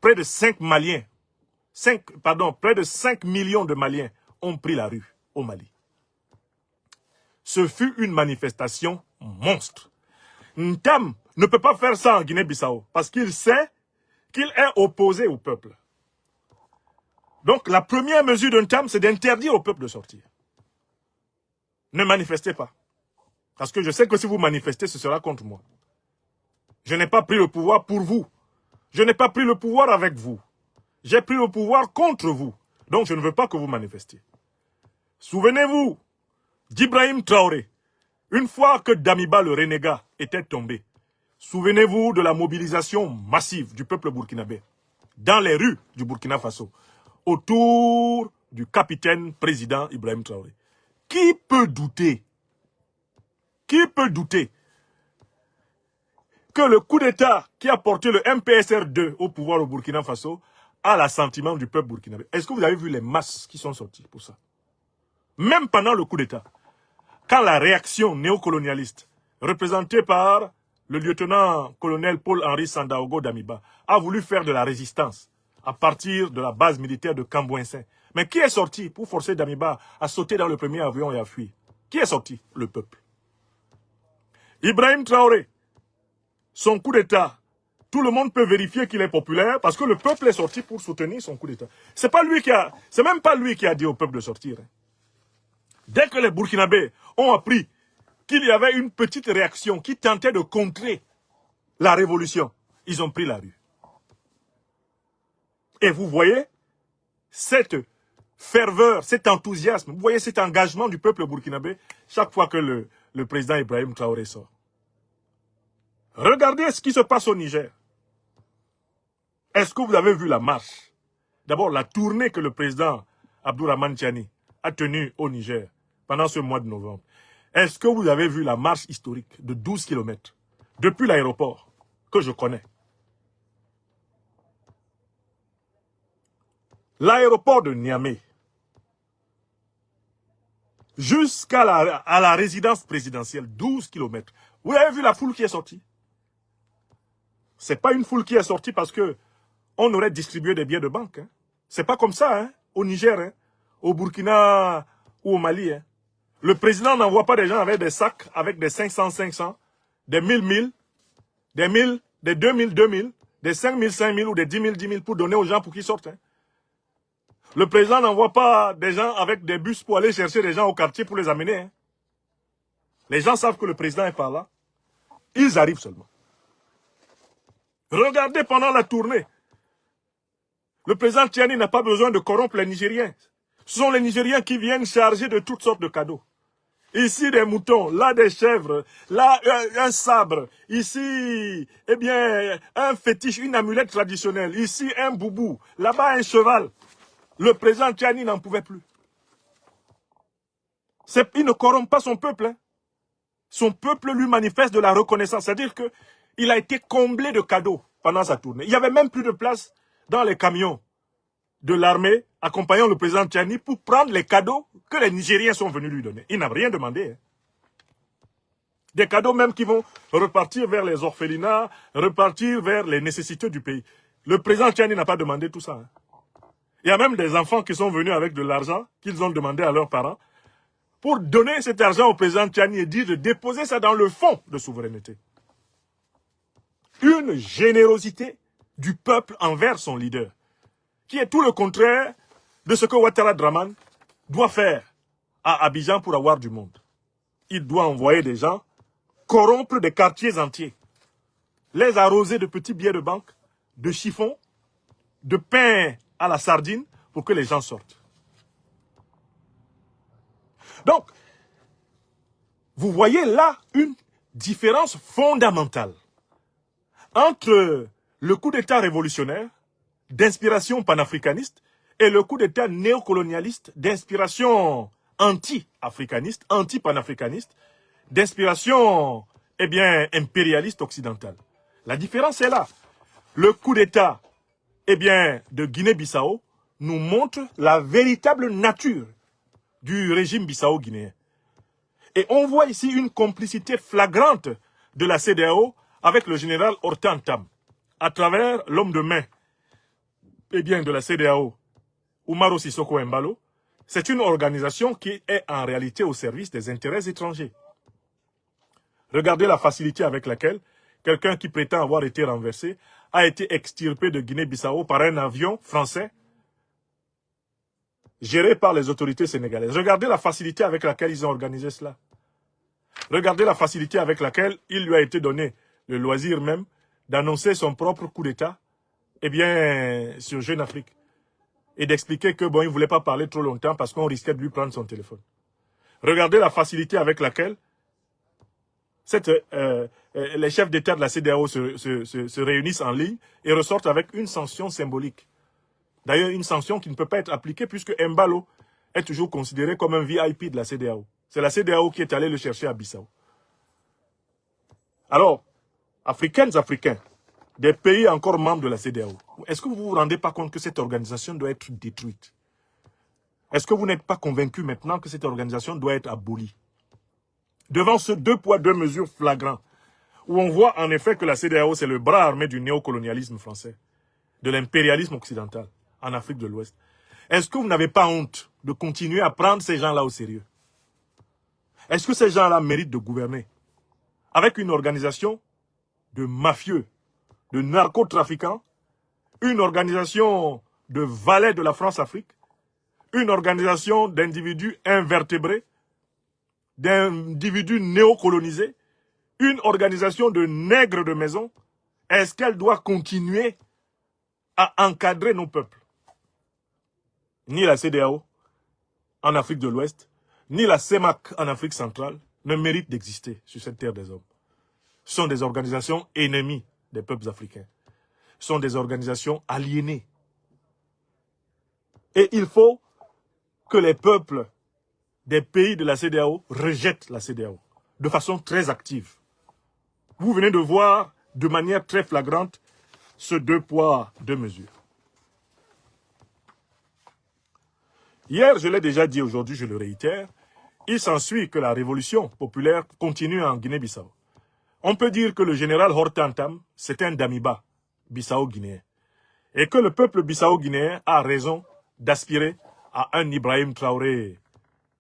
près de 5 millions de Maliens ont pris la rue au Mali. Ce fut une manifestation monstre. Ntam ne peut pas faire ça en Guinée-Bissau parce qu'il sait qu'il est opposé au peuple. Donc la première mesure de Ntam, c'est d'interdire au peuple de sortir. Ne manifestez pas. Parce que je sais que si vous manifestez, ce sera contre moi. Je n'ai pas pris le pouvoir pour vous. Je n'ai pas pris le pouvoir avec vous. J'ai pris le pouvoir contre vous. Donc je ne veux pas que vous manifestiez. Souvenez-vous d'Ibrahim Traoré. Une fois que Damiba le renégat était tombé, souvenez-vous de la mobilisation massive du peuple burkinabé dans les rues du Burkina Faso autour du capitaine président Ibrahim Traoré. Qui peut douter que le coup d'État qui a porté le MPSR2 au pouvoir au Burkina Faso a l'assentiment du peuple burkinabé? Est-ce que vous avez vu les masses qui sont sorties pour ça? Même pendant le coup d'État, quand la réaction néocolonialiste, représentée par le lieutenant-colonel Paul-Henri Sandaogo Damiba, a voulu faire de la résistance à partir de la base militaire de Cambouensin. Mais qui est sorti pour forcer Damiba à sauter dans le premier avion et à fuir? Qui est sorti? Le peuple. Ibrahim Traoré, son coup d'État, tout le monde peut vérifier qu'il est populaire parce que le peuple est sorti pour soutenir son coup d'État. C'est même pas lui qui a dit au peuple de sortir. Dès que les Burkinabés ont appris qu'il y avait une petite réaction qui tentait de contrer la révolution, ils ont pris la rue. Et vous voyez cette ferveur, cet enthousiasme, vous voyez cet engagement du peuple burkinabé chaque fois que le président Ibrahim Traoré sort. Regardez ce qui se passe au Niger. Est-ce que vous avez vu la marche? D'abord, la tournée que le président Abdourahmane Tiani a tenue au Niger pendant ce mois de novembre. Est-ce que vous avez vu la marche historique de 12 km depuis l'aéroport que je connais? L'aéroport de Niamey jusqu'à la résidence présidentielle, 12 km. Vous avez vu la foule qui est sortie? Ce n'est pas une foule qui est sortie parce que on aurait distribué des billets de banque. Hein. Ce n'est pas comme ça hein, au Niger, hein, au Burkina ou au Mali. Hein. Le président n'envoie pas des gens avec des sacs, avec des 500, des 1000, des 1000, des 2000, des 5000 ou des 10 000 pour donner aux gens pour qu'ils sortent. Hein. Le président n'envoie pas des gens avec des bus pour aller chercher des gens au quartier pour les amener. Hein. Les gens savent que le président est par là. Ils arrivent seulement. Regardez pendant la tournée. Le président Tiani n'a pas besoin de corrompre les Nigériens. Ce sont les Nigériens qui viennent charger de toutes sortes de cadeaux. Ici des moutons, là des chèvres, là un sabre, ici, eh bien, un fétiche, une amulette traditionnelle, ici un boubou, là-bas un cheval. Le président Tiani n'en pouvait plus. Il ne corrompt pas son peuple. Hein. Son peuple lui manifeste de la reconnaissance. C'est-à-dire qu'il a été comblé de cadeaux pendant sa tournée. Il n'y avait même plus de place dans les camions de l'armée accompagnant le président Tiani pour prendre les cadeaux que les Nigériens sont venus lui donner. Il n'a rien demandé. Hein. Des cadeaux même qui vont repartir vers les orphelinats, repartir vers les nécessités du pays. Le président Tiani n'a pas demandé tout ça. Hein. Il y a même des enfants qui sont venus avec de l'argent qu'ils ont demandé à leurs parents pour donner cet argent au président Tiani et dire de déposer ça dans le fonds de souveraineté. Une générosité du peuple envers son leader, qui est tout le contraire de ce que Ouattara Draman doit faire à Abidjan pour avoir du monde. Il doit envoyer des gens corrompre des quartiers entiers, les arroser de petits billets de banque, de chiffons, de pain à la sardine pour que les gens sortent. Donc, vous voyez là une différence fondamentale entre le coup d'État révolutionnaire d'inspiration panafricaniste et le coup d'État néocolonialiste d'inspiration anti-africaniste, anti-panafricaniste, d'inspiration, eh bien, impérialiste occidentale. La différence est là. Le coup d'État, eh bien, de Guinée-Bissau nous montre la véritable nature du régime bissau-guinéen. Et on voit ici une complicité flagrante de la CEDEAO avec le général Hortan Tam, à travers l'homme de main eh bien, de la CEDEAO, Umaro Sissoko Embalo. C'est une organisation qui est en réalité au service des intérêts étrangers. Regardez la facilité avec laquelle quelqu'un qui prétend avoir été renversé a été extirpé de Guinée-Bissau par un avion français géré par les autorités sénégalaises. Regardez la facilité avec laquelle ils ont organisé cela. Regardez la facilité avec laquelle il lui a été donné le loisir même d'annoncer son propre coup d'État, eh bien, sur Jeune Afrique. Et d'expliquer que, bon, il ne voulait pas parler trop longtemps parce qu'on risquait de lui prendre son téléphone. Regardez la facilité avec laquelle les chefs d'État de la CEDEAO se réunissent en ligne et ressortent avec une sanction symbolique. D'ailleurs, une sanction qui ne peut pas être appliquée puisque Embalo est toujours considéré comme un VIP de la CEDEAO. C'est la CEDEAO qui est allée le chercher à Bissau. Alors, Africains, des pays encore membres de la CEDEAO, est-ce que vous ne vous rendez pas compte que cette organisation doit être détruite? Est-ce que vous n'êtes pas convaincu maintenant que cette organisation doit être abolie? Devant ce 2 poids 2 mesures flagrants, où on voit en effet que la CEDEAO, c'est le bras armé du néocolonialisme français, de l'impérialisme occidental en Afrique de l'Ouest. Est-ce que vous n'avez pas honte de continuer à prendre ces gens-là au sérieux? Est-ce que ces gens-là méritent de gouverner avec une organisation de mafieux, de narcotrafiquants, une organisation de valets de la France-Afrique, une organisation d'individus invertébrés, d'individus néocolonisés, une organisation de nègres de maison? Est-ce qu'elle doit continuer à encadrer nos peuples? Ni la CEDEAO en Afrique de l'Ouest, ni la CEMAC en Afrique centrale ne méritent d'exister sur cette terre des hommes. Ce sont des organisations ennemies des peuples africains. Ce sont des organisations aliénées. Et il faut que les peuples des pays de la CEDEAO rejettent la CEDEAO de façon très active. Vous venez de voir de manière très flagrante ce 2 poids, 2 mesures. Hier, je l'ai déjà dit, aujourd'hui je le réitère, il s'ensuit que la révolution populaire continue en Guinée-Bissau. On peut dire que le général Horta Ntam, c'est un Damiba bissau-guinéen. Et que le peuple bissau-guinéen a raison d'aspirer à un Ibrahim Traoré,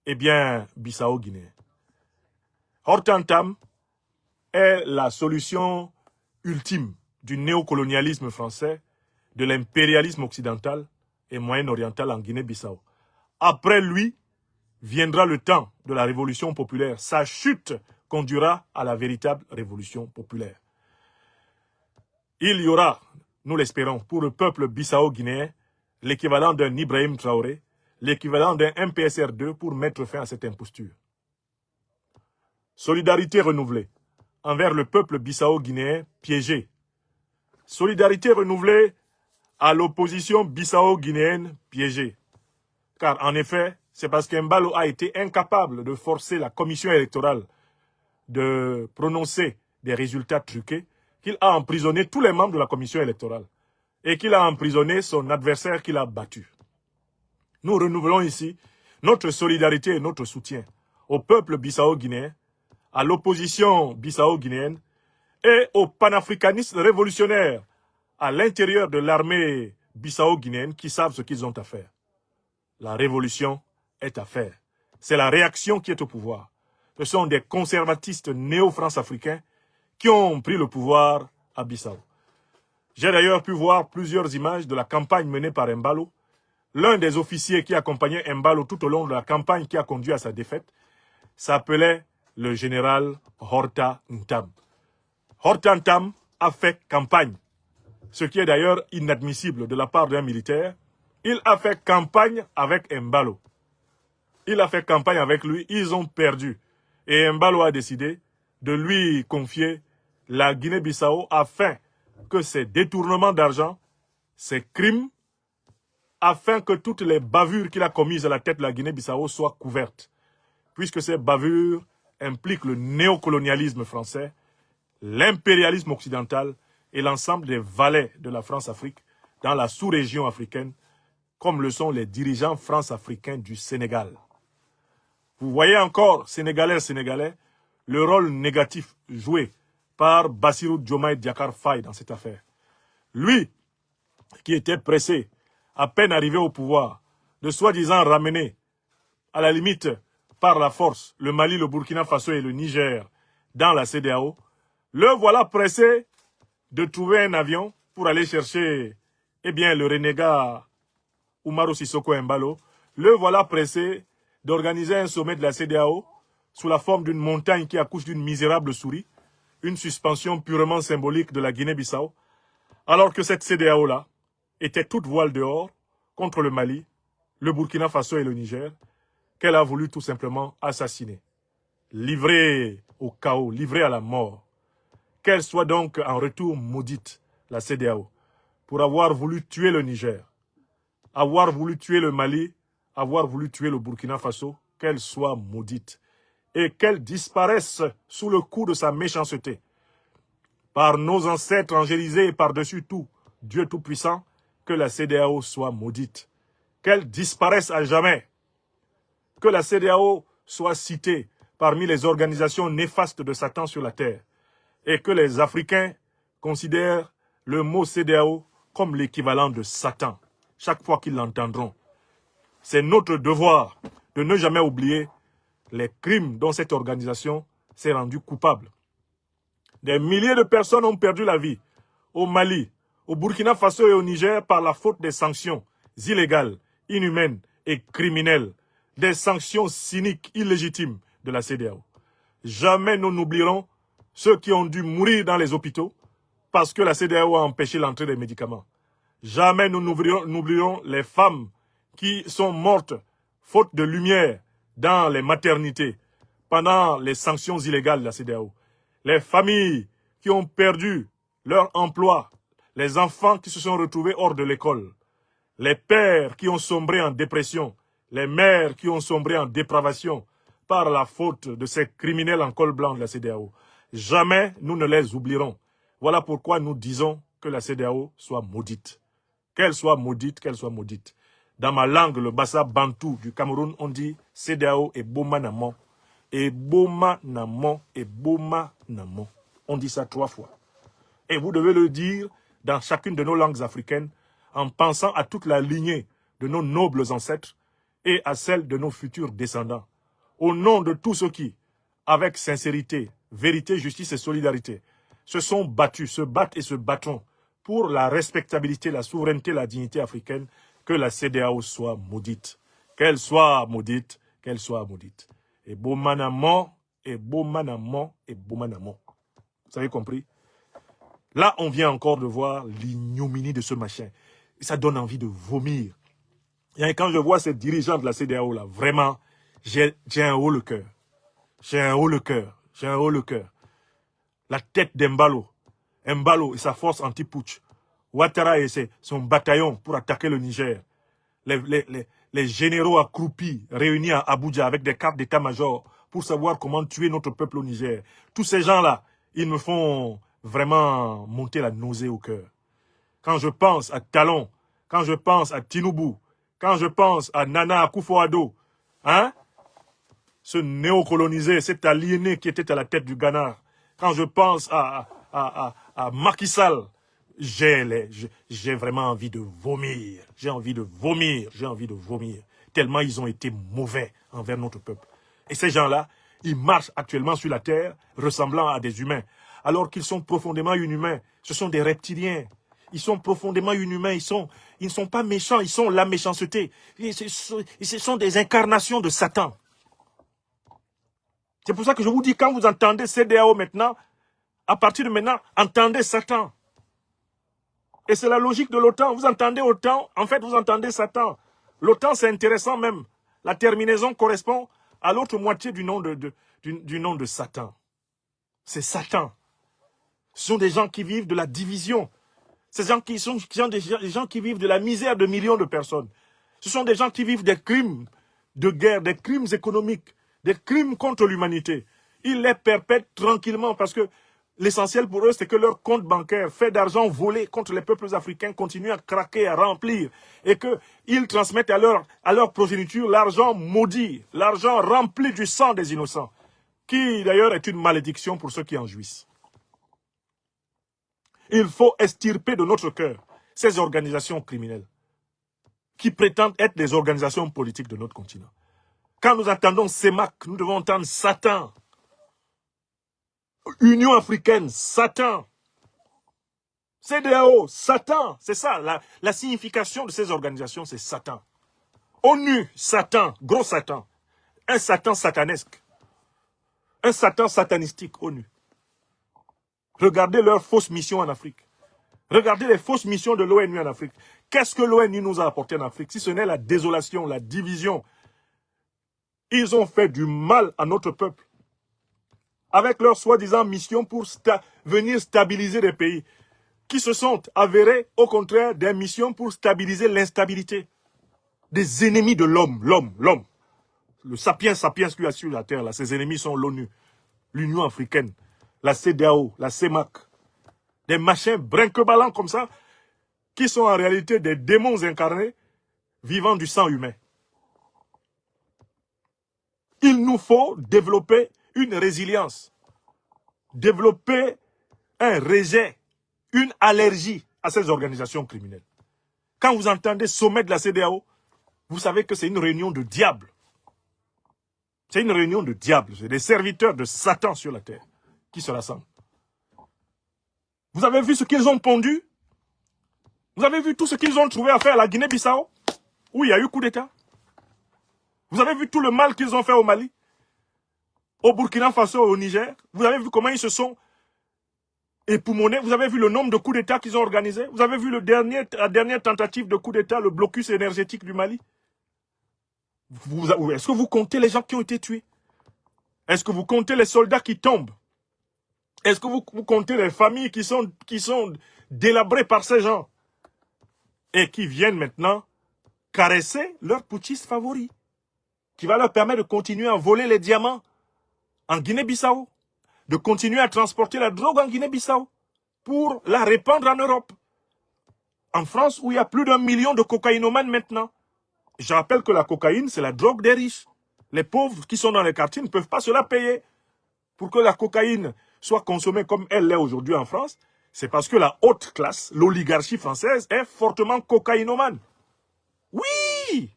eh bien, bissau-guinéen. Horta Ntam est la solution ultime du néocolonialisme français, de l'impérialisme occidental et moyen-oriental en Guinée-Bissau. Après lui, viendra le temps de la révolution populaire. Sa chute conduira à la véritable révolution populaire. Il y aura, nous l'espérons, pour le peuple bissau-guinéen, l'équivalent d'un Ibrahim Traoré, l'équivalent d'un MPSR2 pour mettre fin à cette imposture. Solidarité renouvelée envers le peuple bissau-guinéen piégé. Solidarité renouvelée à l'opposition bissau-guinéenne piégée. Car en effet, c'est parce qu'Embalo a été incapable de forcer la commission électorale de prononcer des résultats truqués qu'il a emprisonné tous les membres de la commission électorale et qu'il a emprisonné son adversaire qu'il a battu. Nous renouvelons ici notre solidarité et notre soutien au peuple bissau-guinéen, à l'opposition bissau-guinéenne et aux panafricanistes révolutionnaires à l'intérieur de l'armée bissau-guinéenne qui savent ce qu'ils ont à faire. La révolution est à faire. C'est la réaction qui est au pouvoir. Ce sont des conservatistes néo-france-africains qui ont pris le pouvoir à Bissau. J'ai d'ailleurs pu voir plusieurs images de la campagne menée par Embalo. L'un des officiers qui accompagnait Embalo tout au long de la campagne qui a conduit à sa défaite s'appelait le général Horta Ntam. Horta Ntam a fait campagne, ce qui est d'ailleurs inadmissible de la part d'un militaire. Il a fait campagne avec Embalo. Il a fait campagne avec lui, ils ont perdu. Et Embalo a décidé de lui confier la Guinée-Bissau afin que ces détournements d'argent, ces crimes, afin que toutes les bavures qu'il a commises à la tête de la Guinée-Bissau soient couvertes. Puisque ces bavures impliquent le néocolonialisme français, l'impérialisme occidental et l'ensemble des valets de la France-Afrique dans la sous-région africaine, comme le sont les dirigeants france-africains du Sénégal. Vous voyez encore, Sénégalais, le rôle négatif joué par Bassirou Diomaye Diakhar Faye dans cette affaire. Lui, qui était pressé, à peine arrivé au pouvoir, de soi-disant ramener, à la limite, par la force, le Mali, le Burkina Faso et le Niger dans la CEDEAO, le voilà pressé de trouver un avion pour aller chercher, eh bien, le renégat Umaru Sissoko Embalo. Le voilà pressé d'organiser un sommet de la CEDEAO sous la forme d'une montagne qui accouche d'une misérable souris, une suspension purement symbolique de la Guinée-Bissau, alors que cette CEDEAO-là était toute voile dehors contre le Mali, le Burkina Faso et le Niger, qu'elle a voulu tout simplement assassiner, livrer au chaos, livrer à la mort. Qu'elle soit donc en retour maudite, la CEDEAO, pour avoir voulu tuer le Niger, avoir voulu tuer le Mali, avoir voulu tuer le Burkina Faso, qu'elle soit maudite et qu'elle disparaisse sous le coup de sa méchanceté. Par nos ancêtres angélisés et par-dessus tout, Dieu Tout-Puissant, que la CEDEAO soit maudite, qu'elle disparaisse à jamais, que la CEDEAO soit citée parmi les organisations néfastes de Satan sur la terre et que les Africains considèrent le mot CEDEAO comme l'équivalent de Satan, chaque fois qu'ils l'entendront. C'est notre devoir de ne jamais oublier les crimes dont cette organisation s'est rendue coupable. Des milliers de personnes ont perdu la vie au Mali, au Burkina Faso et au Niger par la faute des sanctions illégales, inhumaines et criminelles, des sanctions cyniques, illégitimes de la CEDEAO. Jamais nous n'oublierons ceux qui ont dû mourir dans les hôpitaux parce que la CEDEAO a empêché l'entrée des médicaments. Jamais nous n'oublierons les femmes qui sont mortes faute de lumière dans les maternités pendant les sanctions illégales de la CEDEAO. Les familles qui ont perdu leur emploi, les enfants qui se sont retrouvés hors de l'école, les pères qui ont sombré en dépression, les mères qui ont sombré en dépravation par la faute de ces criminels en col blanc de la CEDEAO. Jamais nous ne les oublierons. Voilà pourquoi nous disons que la CEDEAO soit maudite. Qu'elle soit maudite, qu'elle soit maudite. Dans ma langue, le Bassa Bantou du Cameroun, on dit CEDEAO et Boma Namon. Et Boma Namon, et Boma Namon. On dit ça 3 fois. Et vous devez le dire dans chacune de nos langues africaines en pensant à toute la lignée de nos nobles ancêtres et à celle de nos futurs descendants. Au nom de tous ceux qui, avec sincérité, vérité, justice et solidarité, se sont battus, se battent et se battront pour la respectabilité, la souveraineté, la dignité africaine, que la CEDEAO soit maudite. Qu'elle soit maudite, qu'elle soit maudite. Et Bomanamon, et Bomanamon, et Bomanamon. Vous avez compris? Là, on vient encore de voir l'ignominie de ce machin. Et ça donne envie de vomir. Et quand je vois ces dirigeants de la CEDEAO, là, vraiment, j'ai un haut le cœur. J'ai un haut le cœur. J'ai un haut le cœur. La tête d'Embalo. Embalo et sa force anti-putsch. Ouattara et son bataillon pour attaquer le Niger. Les généraux accroupis, réunis à Abuja avec des cartes d'état-major pour savoir comment tuer notre peuple au Niger. Tous ces gens-là, ils me font vraiment monter la nausée au cœur. Quand je pense à Talon, quand je pense à Tinubu, quand je pense à Nana Akufo-Addo, hein, ce néocolonisé, cet aliéné qui était à la tête du Ghana, quand je pense à Macky Sall, j'ai vraiment envie de vomir. J'ai envie de vomir. J'ai envie de vomir. Tellement ils ont été mauvais envers notre peuple. Et ces gens-là, ils marchent actuellement sur la terre ressemblant à des humains. Alors qu'ils sont profondément inhumains. Ce sont des reptiliens. Ils sont profondément inhumains. Ils ne sont pas méchants. Ils sont la méchanceté. Ce sont des incarnations de Satan. C'est pour ça que je vous dis, quand vous entendez CEDEAO maintenant, à partir de maintenant, entendez Satan. Et c'est la logique de l'OTAN. Vous entendez OTAN, en fait, vous entendez Satan. L'OTAN, c'est intéressant même. La terminaison correspond à l'autre moitié du nom de Satan. C'est Satan. Ce sont des gens qui vivent de la division. Ces gens qui sont des gens qui vivent de la misère de millions de personnes. Ce sont des gens qui vivent des crimes de guerre, des crimes économiques, des crimes contre l'humanité. Ils les perpètrent tranquillement parce que l'essentiel pour eux, c'est que leur compte bancaire fait d'argent volé contre les peuples africains continue à craquer, à remplir. Et qu'ils transmettent à leur progéniture l'argent maudit, l'argent rempli du sang des innocents, qui d'ailleurs est une malédiction pour ceux qui en jouissent. Il faut extirper de notre cœur ces organisations criminelles qui prétendent être des organisations politiques de notre continent. Quand nous entendons CEMAC, nous devons entendre Satan. Union africaine, Satan. CEDEAO, Satan. C'est ça, la signification de ces organisations, c'est Satan. ONU, Satan, gros Satan. Un Satan satanesque. Un Satan satanistique, ONU. Regardez leurs fausses missions en Afrique. Regardez les fausses missions de l'ONU en Afrique. Qu'est-ce que l'ONU nous a apporté en Afrique, si ce n'est la désolation, la division? Ils ont fait du mal à notre peuple. Avec leur soi-disant mission pour venir stabiliser les pays, qui se sont avérés, au contraire, des missions pour stabiliser l'instabilité. Des ennemis de l'homme, l'homme. Le sapiens qui a sur la terre, là, ses ennemis sont l'ONU, l'Union africaine, la CEDEAO, la CEMAC. Des machins brinque-ballants comme ça, qui sont en réalité des démons incarnés, vivant du sang humain. Il nous faut développer une résilience, développer un rejet, une allergie à ces organisations criminelles. Quand vous entendez sommet de la CEDEAO, vous savez que c'est une réunion de diable. C'est une réunion de diables, c'est des serviteurs de Satan sur la terre qui se rassemblent. Vous avez vu ce qu'ils ont pondu? Vous avez vu tout ce qu'ils ont trouvé à faire à la Guinée-Bissau, où il y a eu coup d'État? Vous avez vu tout le mal qu'ils ont fait au Mali, au Burkina Faso, au Niger? Vous avez vu comment ils se sont époumonés? Vous avez vu le nombre de coups d'État qu'ils ont organisés? Vous avez vu la dernière tentative de coup d'État, le blocus énergétique du Mali? Est-ce que vous comptez les gens qui ont été tués? Est-ce que vous comptez les soldats qui tombent? Est-ce que vous comptez les familles qui sont délabrées par ces gens? Et qui viennent maintenant caresser leur putschiste favori, qui va leur permettre de continuer à voler les diamants en Guinée-Bissau, de continuer à transporter la drogue en Guinée-Bissau pour la répandre en Europe. En France, où il y a plus d'1 million de cocaïnomanes maintenant. Je rappelle que la cocaïne, c'est la drogue des riches. Les pauvres qui sont dans les quartiers ne peuvent pas se la payer. Pour que la cocaïne soit consommée comme elle l'est aujourd'hui en France, c'est parce que la haute classe, l'oligarchie française, est fortement cocaïnomane. Oui!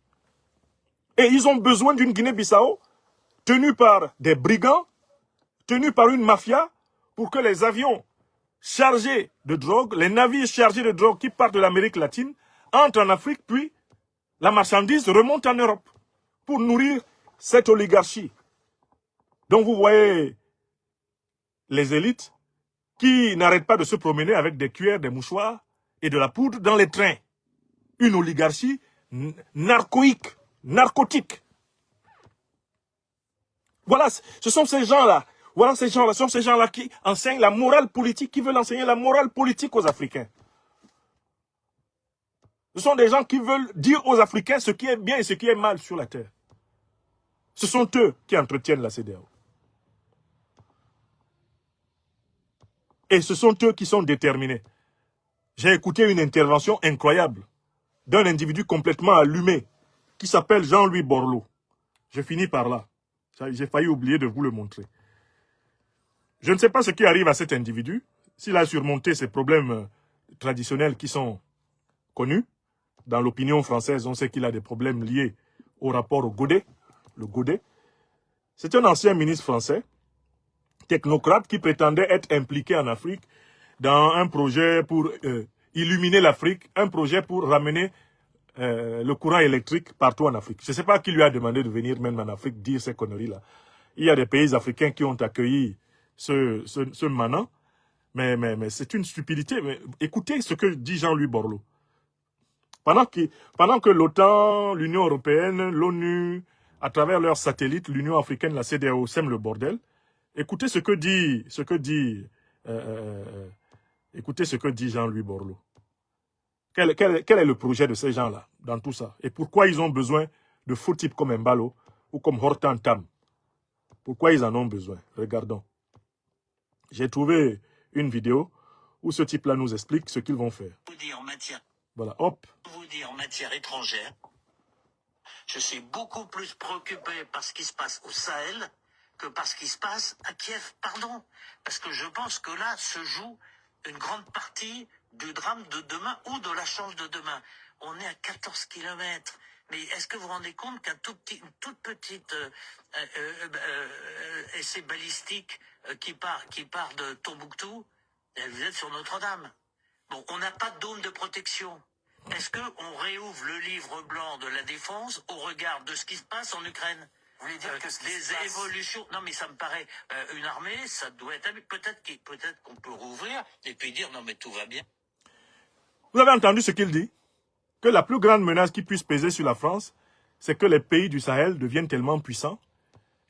Et ils ont besoin d'une Guinée-Bissau tenue par des brigands, tenue par une mafia, pour que les avions chargés de drogue, les navires chargés de drogue qui partent de l'Amérique latine, entrent en Afrique, puis la marchandise remonte en Europe pour nourrir cette oligarchie. Donc vous voyez les élites qui n'arrêtent pas de se promener avec des cuillères, des mouchoirs et de la poudre dans les trains. Une oligarchie narcotique. Voilà, ce sont ces gens-là. Voilà, ce sont ces gens-là qui enseignent la morale politique, qui veulent enseigner la morale politique aux Africains. Ce sont des gens qui veulent dire aux Africains ce qui est bien et ce qui est mal sur la terre. Ce sont eux qui entretiennent la CEDEAO. Et ce sont eux qui sont déterminés. J'ai écouté une intervention incroyable d'un individu complètement allumé qui s'appelle Jean-Louis Borloo. Je finis par là. J'ai failli oublier de vous le montrer. Je ne sais pas ce qui arrive à cet individu, s'il a surmonté ces problèmes traditionnels qui sont connus. Dans l'opinion française, on sait qu'il a des problèmes liés au rapport au Godet. Le Godet. C'est un ancien ministre français, technocrate, qui prétendait être impliqué en Afrique dans un projet pour illuminer l'Afrique, un projet pour ramener le courant électrique partout en Afrique. Je ne sais pas qui lui a demandé de venir même en Afrique dire ces conneries-là. Il y a des pays africains qui ont accueilli ce manant, mais c'est une stupidité. Mais écoutez ce que dit Jean-Louis Borloo. Pendant que l'OTAN, l'Union européenne, l'ONU, à travers leurs satellites, l'Union africaine, la CEDEAO, sèment le bordel, écoutez ce que dit Jean-Louis Borloo. Quel est le projet de ces gens-là dans tout ça? Et pourquoi ils ont besoin de faux types comme Mbalo ou comme Hortan Tam? Pourquoi ils en ont besoin? Regardons. J'ai trouvé une vidéo où ce type-là nous explique ce qu'ils vont faire. Voilà, hop. Vous dis en matière étrangère, je suis beaucoup plus préoccupé par ce qui se passe au Sahel que par ce qui se passe à Kiev, pardon. Parce que je pense que là se joue une grande partie du drame de demain ou de la chance de demain. On est à 14 kilomètres. Mais est-ce que vous vous rendez compte qu'un une toute petite essai balistique qui part de Tombouctou, vous êtes sur Notre-Dame. Bon, on n'a pas de dôme de protection. Est-ce qu'on réouvre le livre blanc de la défense au regard de ce qui se passe en Ukraine? Vous voulez dire que des évolutions... Non, mais ça me paraît... une armée, ça doit être... Peut-être qu'on peut rouvrir et puis dire, non, mais tout va bien. Vous avez entendu ce qu'il dit? Que la plus grande menace qui puisse peser sur la France, c'est que les pays du Sahel deviennent tellement puissants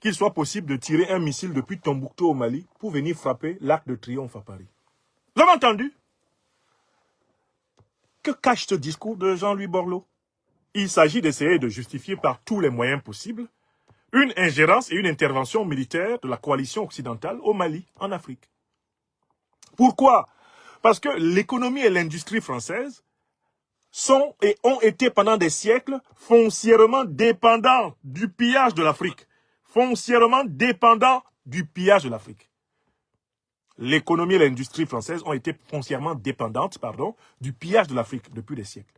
qu'il soit possible de tirer un missile depuis Tombouctou au Mali pour venir frapper l'Arc de Triomphe à Paris. Vous avez entendu? Que cache ce discours de Jean-Louis Borloo? Il s'agit d'essayer de justifier par tous les moyens possibles une ingérence et une intervention militaire de la coalition occidentale au Mali, en Afrique. Pourquoi? Parce que l'économie et l'industrie françaises sont et ont été pendant des siècles foncièrement dépendants du pillage de l'Afrique. Foncièrement dépendants du pillage de l'Afrique. L'économie et l'industrie françaises ont été foncièrement dépendantes, du pillage de l'Afrique depuis des siècles.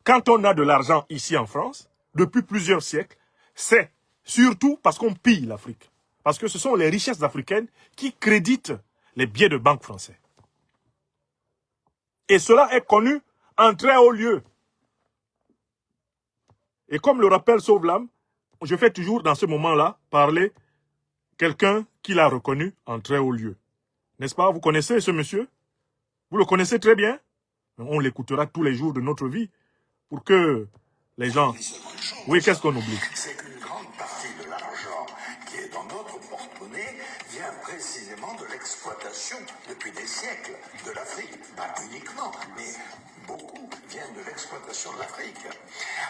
Quand on a de l'argent ici en France, depuis plusieurs siècles, c'est Surtout parce qu'on pille l'Afrique. Parce que ce sont les richesses africaines qui créditent les billets de banque français. Et cela est connu en très haut lieu. Et comme le rappelle Sauve l'âme, je fais toujours dans ce moment-là parler quelqu'un qui l'a reconnu en très haut lieu. N'est-ce pas? Vous connaissez ce monsieur? Vous le connaissez très bien? On l'écoutera tous les jours de notre vie pour que les gens... Oui, qu'est-ce qu'on oublie? C'est qu'une grande partie de l'argent qui est dans notre porte-monnaie vient précisément de l'exploitation depuis des siècles de l'Afrique. Pas uniquement, mais beaucoup viennent de l'exploitation de l'Afrique.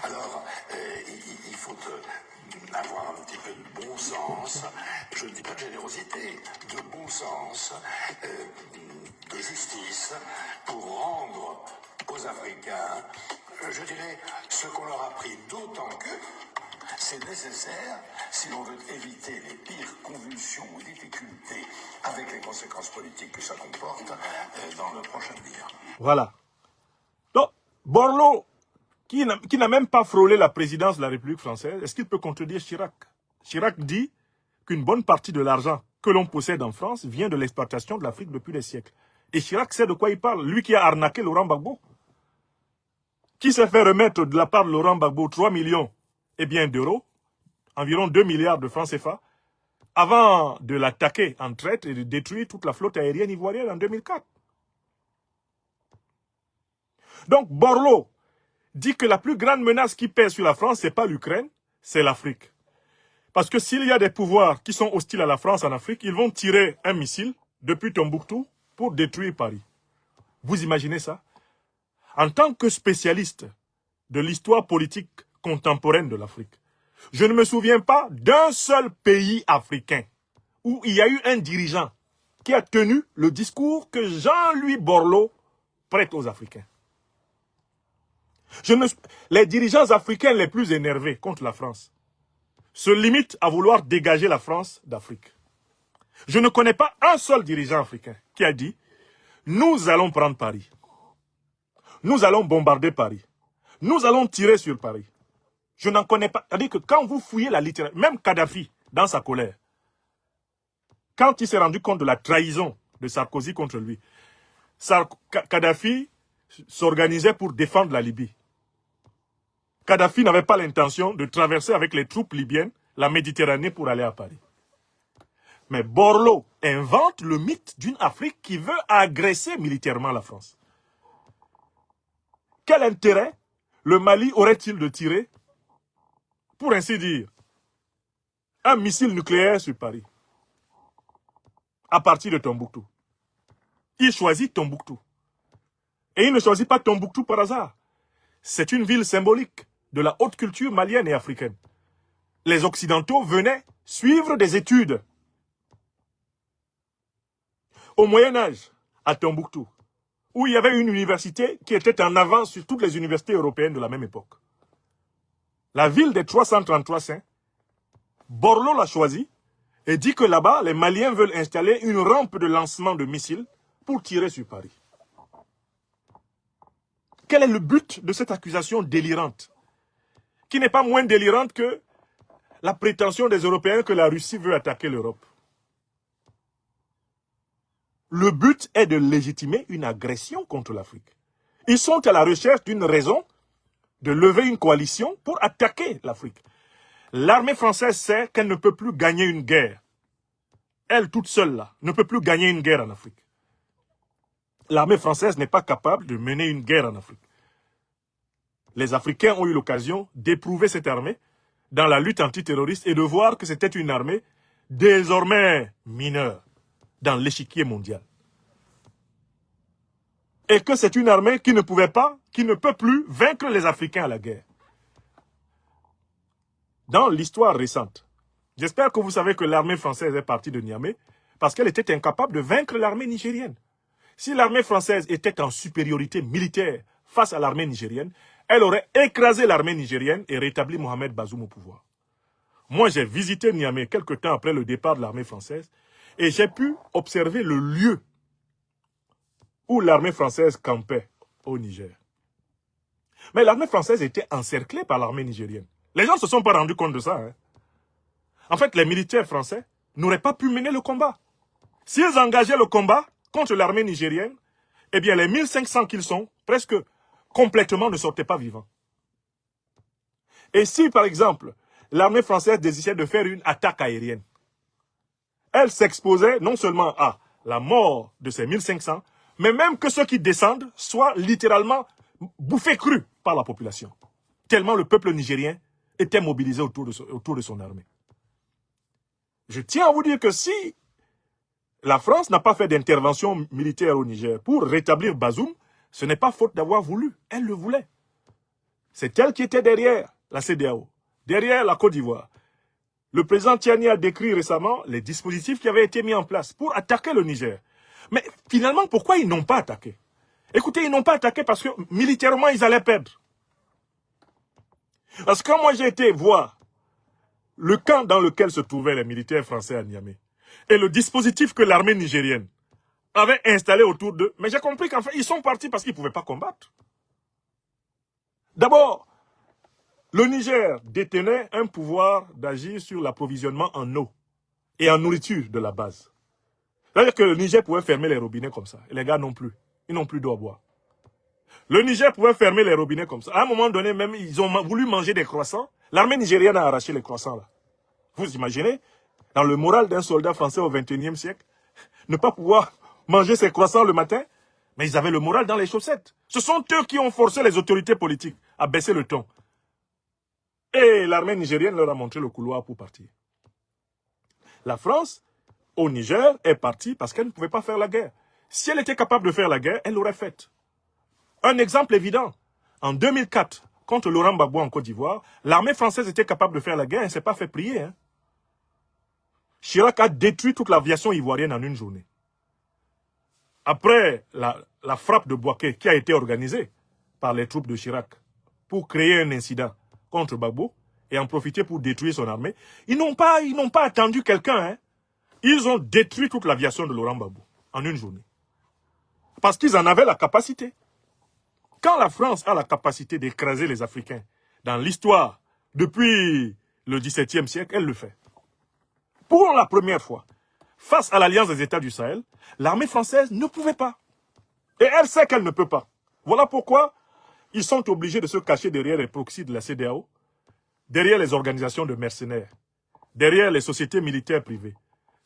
Alors, il faut avoir un petit peu de bon sens, je ne dis pas de générosité, de bon sens, de justice, pour rendre aux Africains, je dirais, ce qu'on leur a pris, d'autant que c'est nécessaire si l'on veut éviter les pires convulsions ou difficultés avec les conséquences politiques que ça comporte dans le prochain avenir. Voilà. Donc, Borloo, qui n'a même pas frôlé la présidence de la République française, est-ce qu'il peut contredire Chirac? Chirac dit qu'une bonne partie de l'argent que l'on possède en France vient de l'exploitation de l'Afrique depuis des siècles. Et Chirac sait de quoi il parle, lui qui a arnaqué Laurent Gbagbo, qui s'est fait remettre de la part de Laurent Gbagbo 3 millions d'euros, environ 2 milliards de francs CFA, avant de l'attaquer en traite et de détruire toute la flotte aérienne ivoirienne en 2004. Donc Borloo dit que la plus grande menace qui pèse sur la France, ce n'est pas l'Ukraine, c'est l'Afrique. Parce que s'il y a des pouvoirs qui sont hostiles à la France en Afrique, ils vont tirer un missile depuis Tombouctou pour détruire Paris. Vous imaginez ça? En tant que spécialiste de l'histoire politique contemporaine de l'Afrique, je ne me souviens pas d'un seul pays africain où il y a eu un dirigeant qui a tenu le discours que Jean-Louis Borloo prête aux Africains. Les dirigeants africains les plus énervés contre la France se limitent à vouloir dégager la France d'Afrique. Je ne connais pas un seul dirigeant africain qui a dit « Nous allons prendre Paris. Nous allons bombarder Paris. Nous allons tirer sur Paris. » Je n'en connais pas. C'est-à-dire que quand vous fouillez la littérature, même Kadhafi, dans sa colère, quand il s'est rendu compte de la trahison de Sarkozy contre lui, Kadhafi s'organisait pour défendre la Libye. Kadhafi n'avait pas l'intention de traverser avec les troupes libyennes la Méditerranée pour aller à Paris. Mais Borloo invente le mythe d'une Afrique qui veut agresser militairement la France. Quel intérêt le Mali aurait-il de tirer, pour ainsi dire, un missile nucléaire sur Paris, à partir de Tombouctou? Il choisit Tombouctou. Et il ne choisit pas Tombouctou par hasard. C'est une ville symbolique de la haute culture malienne et africaine. Les Occidentaux venaient suivre des études. Au Moyen-Âge, à Tombouctou, où il y avait une université qui était en avance sur toutes les universités européennes de la même époque. La ville des 333 saints, Borloo l'a choisi et dit que là-bas, les Maliens veulent installer une rampe de lancement de missiles pour tirer sur Paris. Quel est le but de cette accusation délirante, qui n'est pas moins délirante que la prétention des Européens que la Russie veut attaquer l'Europe? Le but est de légitimer une agression contre l'Afrique. Ils sont à la recherche d'une raison de lever une coalition pour attaquer l'Afrique. L'armée française sait qu'elle ne peut plus gagner une guerre. Elle, toute seule, là, ne peut plus gagner une guerre en Afrique. L'armée française n'est pas capable de mener une guerre en Afrique. Les Africains ont eu l'occasion d'éprouver cette armée dans la lutte antiterroriste et de voir que c'était une armée désormais mineure dans l'échiquier mondial. Et que c'est une armée qui ne peut plus vaincre les Africains à la guerre. Dans l'histoire récente, j'espère que vous savez que l'armée française est partie de Niamey parce qu'elle était incapable de vaincre l'armée nigérienne. Si l'armée française était en supériorité militaire face à l'armée nigérienne, elle aurait écrasé l'armée nigérienne et rétabli Mohamed Bazoum au pouvoir. Moi, j'ai visité Niamey quelque temps après le départ de l'armée française et j'ai pu observer le lieu où l'armée française campait au Niger. Mais l'armée française était encerclée par l'armée nigérienne. Les gens ne se sont pas rendus compte de ça. En fait, les militaires français n'auraient pas pu mener le combat. S'ils engageaient le combat contre l'armée nigérienne, eh bien, les 1500 qu'ils sont, presque complètement ne sortaient pas vivants. Et si, par exemple, l'armée française décidait de faire une attaque aérienne, elle s'exposait non seulement à la mort de ces 1500, mais même que ceux qui descendent soient littéralement bouffés crus par la population. Tellement le peuple nigérien était mobilisé autour de son armée. Je tiens à vous dire que si la France n'a pas fait d'intervention militaire au Niger pour rétablir Bazoum, ce n'est pas faute d'avoir voulu. Elle le voulait. C'est elle qui était derrière la CEDEAO, derrière la Côte d'Ivoire. Le président Tiani a décrit récemment les dispositifs qui avaient été mis en place pour attaquer le Niger. Mais finalement, pourquoi ils n'ont pas attaqué? Écoutez, ils n'ont pas attaqué parce que militairement, ils allaient perdre. Parce que quand moi j'ai été voir le camp dans lequel se trouvaient les militaires français à Niamey et le dispositif que l'armée nigérienne avait installé autour d'eux, mais j'ai compris qu'en fait, ils sont partis parce qu'ils ne pouvaient pas combattre. D'abord, le Niger détenait un pouvoir d'agir sur l'approvisionnement en eau et en nourriture de la base. C'est-à-dire que le Niger pouvait fermer les robinets comme ça. Et les gars non plus. Ils n'ont plus d'eau à boire. Le Niger pouvait fermer les robinets comme ça. À un moment donné, même, ils ont voulu manger des croissants. L'armée nigérienne a arraché les croissants là. Vous imaginez, dans le moral d'un soldat français au XXIe siècle, ne pas pouvoir manger ses croissants le matin, mais ils avaient le moral dans les chaussettes. Ce sont eux qui ont forcé les autorités politiques à baisser le ton. Et l'armée nigérienne leur a montré le couloir pour partir. La France, au Niger, est partie parce qu'elle ne pouvait pas faire la guerre. Si elle était capable de faire la guerre, elle l'aurait faite. Un exemple évident. En 2004, contre Laurent Gbagbo en Côte d'Ivoire, l'armée française était capable de faire la guerre, elle ne s'est pas fait prier. Hein. Chirac a détruit toute l'aviation ivoirienne en une journée. Après la frappe de Bouaké qui a été organisée par les troupes de Chirac pour créer un incident contre Gbagbo et en profiter pour détruire son armée, ils n'ont pas attendu quelqu'un. Hein. Ils ont détruit toute l'aviation de Laurent Gbagbo en une journée. Parce qu'ils en avaient la capacité. Quand la France a la capacité d'écraser les Africains dans l'histoire depuis le XVIIe siècle, elle le fait. Pour la première fois, face à l'alliance des États du Sahel, l'armée française ne pouvait pas. Et elle sait qu'elle ne peut pas. Voilà pourquoi ils sont obligés de se cacher derrière les proxys de la CEDEAO, derrière les organisations de mercenaires, derrière les sociétés militaires privées,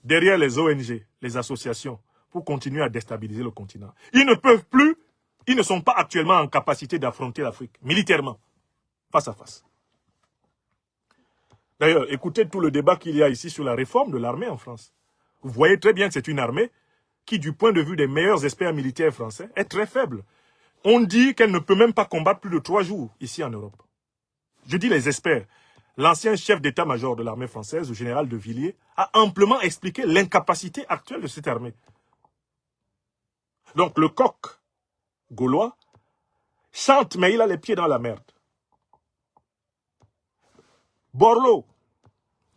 derrière les ONG, les associations, pour continuer à déstabiliser le continent. Ils ne peuvent plus, ils ne sont pas actuellement en capacité d'affronter l'Afrique, militairement, face à face. D'ailleurs, écoutez tout le débat qu'il y a ici sur la réforme de l'armée en France. Vous voyez très bien que c'est une armée qui, du point de vue des meilleurs experts militaires français, est très faible. On dit qu'elle ne peut même pas combattre plus de 3 jours ici en Europe. Je dis les experts. L'ancien chef d'état-major de l'armée française, le général de Villiers, a amplement expliqué l'incapacité actuelle de cette armée. Donc le coq gaulois chante, mais il a les pieds dans la merde. Borloo,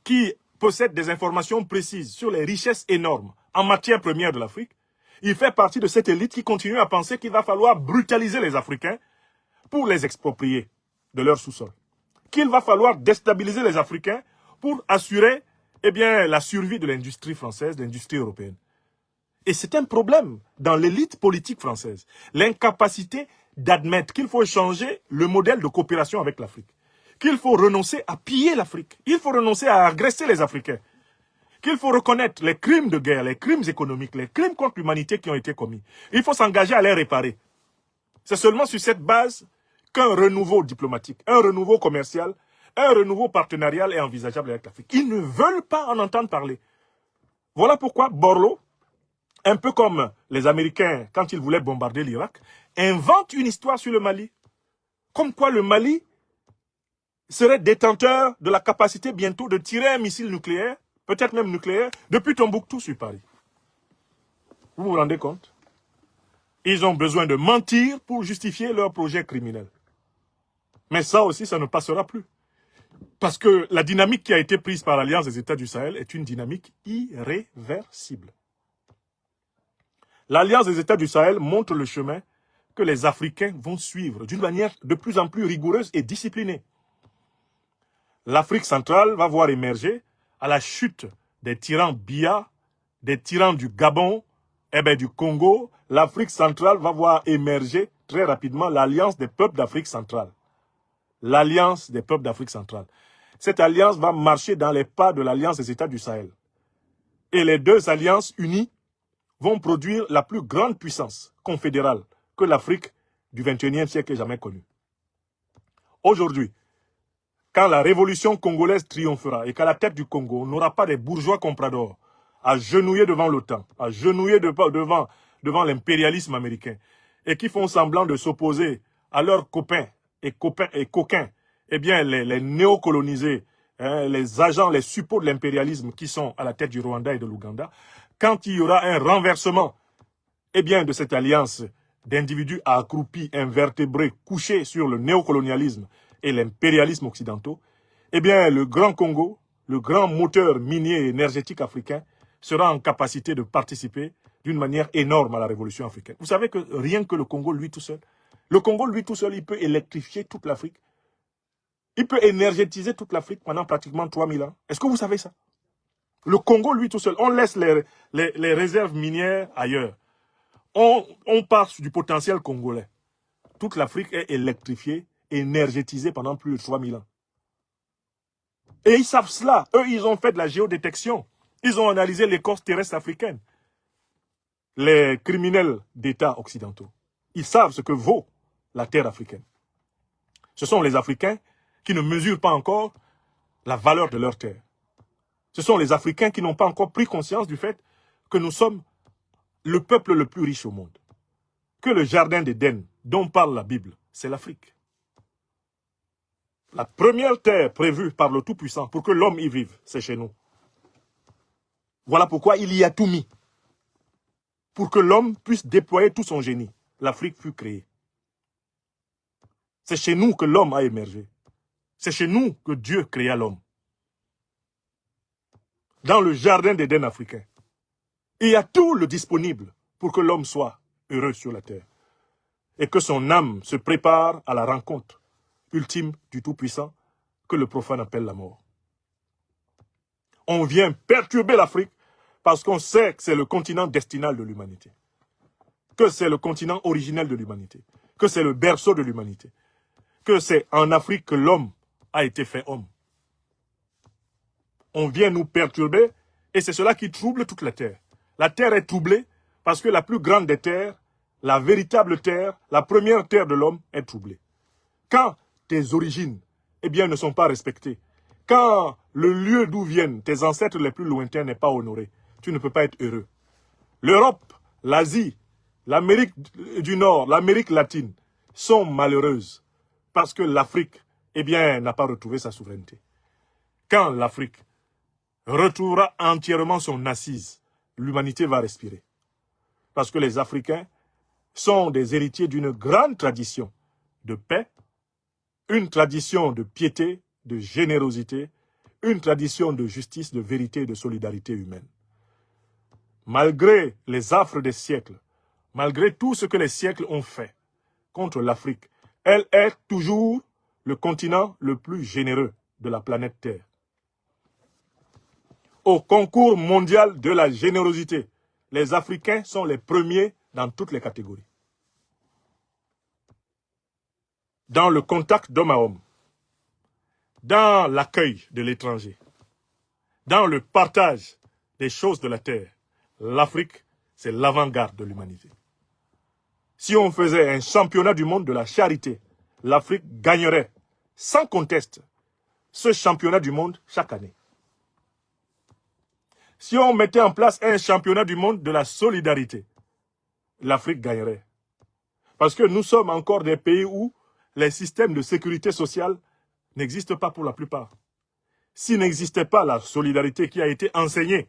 qui possède des informations précises sur les richesses énormes en matière première de l'Afrique, il fait partie de cette élite qui continue à penser qu'il va falloir brutaliser les Africains pour les exproprier de leur sous-sol. Qu'il va falloir déstabiliser les Africains pour assurer la survie de l'industrie française, de l'industrie européenne. Et c'est un problème dans l'élite politique française. L'incapacité d'admettre qu'il faut changer le modèle de coopération avec l'Afrique. Qu'il faut renoncer à piller l'Afrique. Il faut renoncer à agresser les Africains. Qu'il faut reconnaître les crimes de guerre, les crimes économiques, les crimes contre l'humanité qui ont été commis. Il faut s'engager à les réparer. C'est seulement sur cette base qu'un renouveau diplomatique, un renouveau commercial, un renouveau partenarial est envisageable avec l'Afrique. Ils ne veulent pas en entendre parler. Voilà pourquoi Borloo, un peu comme les Américains quand ils voulaient bombarder l'Irak, invente une histoire sur le Mali. Comme quoi le Mali serait détenteur de la capacité bientôt de tirer un missile nucléaire, peut-être même nucléaire, depuis Tombouctou sur Paris. Vous vous rendez compte? Ils ont besoin de mentir pour justifier leur projet criminel. Mais ça aussi, ça ne passera plus. Parce que la dynamique qui a été prise par l'Alliance des États du Sahel est une dynamique irréversible. L'Alliance des États du Sahel montre le chemin que les Africains vont suivre d'une manière de plus en plus rigoureuse et disciplinée. L'Afrique centrale va voir émerger, à la chute des tyrans Biya, des tyrans du Gabon, du Congo, l'Afrique centrale va voir émerger très rapidement l'Alliance des peuples d'Afrique centrale. L'Alliance des peuples d'Afrique centrale. Cette alliance va marcher dans les pas de l'Alliance des États du Sahel. Et les deux alliances unies vont produire la plus grande puissance confédérale que l'Afrique du XXIe siècle ait jamais connue. Aujourd'hui, quand la révolution congolaise triomphera et qu'à la tête du Congo, on n'aura pas des bourgeois compradors agenouillés devant l'OTAN, agenouillés devant l'impérialisme américain, et qui font semblant de s'opposer à leurs coquins, les néocolonisés, les agents, les suppôts de l'impérialisme qui sont à la tête du Rwanda et de l'Ouganda, quand il y aura un renversement de cette alliance d'individus accroupis, invertébrés, couchés sur le néocolonialisme et l'impérialisme occidentaux, le Grand Congo, le grand moteur minier et énergétique africain, sera en capacité de participer d'une manière énorme à la révolution africaine. Vous savez que rien que le Congo, lui tout seul, il peut électrifier toute l'Afrique. Il peut énergétiser toute l'Afrique pendant pratiquement 3000 ans. Est-ce que vous savez ça? Le Congo, lui tout seul, on laisse les réserves minières ailleurs. On part du potentiel congolais. Toute l'Afrique est électrifiée, énergétisée pendant plus de 3000 ans. Et ils savent cela. Eux, ils ont fait de la géodétection. Ils ont analysé l'écorce terrestre africaine. Les criminels d'État occidentaux. Ils savent ce que vaut la terre africaine. Ce sont les Africains qui ne mesurent pas encore la valeur de leur terre. Ce sont les Africains qui n'ont pas encore pris conscience du fait que nous sommes le peuple le plus riche au monde. Que le jardin d'Éden dont parle la Bible, c'est l'Afrique. La première terre prévue par le Tout-Puissant pour que l'homme y vive, c'est chez nous. Voilà pourquoi il y a tout mis. Pour que l'homme puisse déployer tout son génie, l'Afrique fut créée. C'est chez nous que l'homme a émergé. C'est chez nous que Dieu créa l'homme. Dans le jardin d'Éden africain. Il y a tout le disponible pour que l'homme soit heureux sur la terre. Et que son âme se prépare à la rencontre ultime du Tout-Puissant que le profane appelle la mort. On vient perturber l'Afrique parce qu'on sait que c'est le continent destinal de l'humanité. Que c'est le continent originel de l'humanité. Que c'est le berceau de l'humanité. Que c'est en Afrique que l'homme a été fait homme. On vient nous perturber et c'est cela qui trouble toute la terre. La terre est troublée parce que la plus grande des terres, la véritable terre, la première terre de l'homme est troublée. Quand tes origines, ne sont pas respectées, quand le lieu d'où viennent tes ancêtres les plus lointains n'est pas honoré, tu ne peux pas être heureux. L'Europe, l'Asie, l'Amérique du Nord, l'Amérique latine sont malheureuses parce que l'Afrique, n'a pas retrouvé sa souveraineté. Quand l'Afrique retrouvera entièrement son assise, l'humanité va respirer. Parce que les Africains sont des héritiers d'une grande tradition de paix, une tradition de piété, de générosité, une tradition de justice, de vérité et de solidarité humaine. Malgré les affres des siècles, malgré tout ce que les siècles ont fait contre l'Afrique, elle est toujours le continent le plus généreux de la planète Terre. Au concours mondial de la générosité, les Africains sont les premiers dans toutes les catégories. Dans le contact d'homme à homme, dans l'accueil de l'étranger, dans le partage des choses de la terre, l'Afrique, c'est l'avant-garde de l'humanité. Si on faisait un championnat du monde de la charité, l'Afrique gagnerait, sans conteste, ce championnat du monde chaque année. Si on mettait en place un championnat du monde de la solidarité, l'Afrique gagnerait. Parce que nous sommes encore des pays où les systèmes de sécurité sociale n'existent pas pour la plupart. S'il n'existait pas la solidarité qui a été enseignée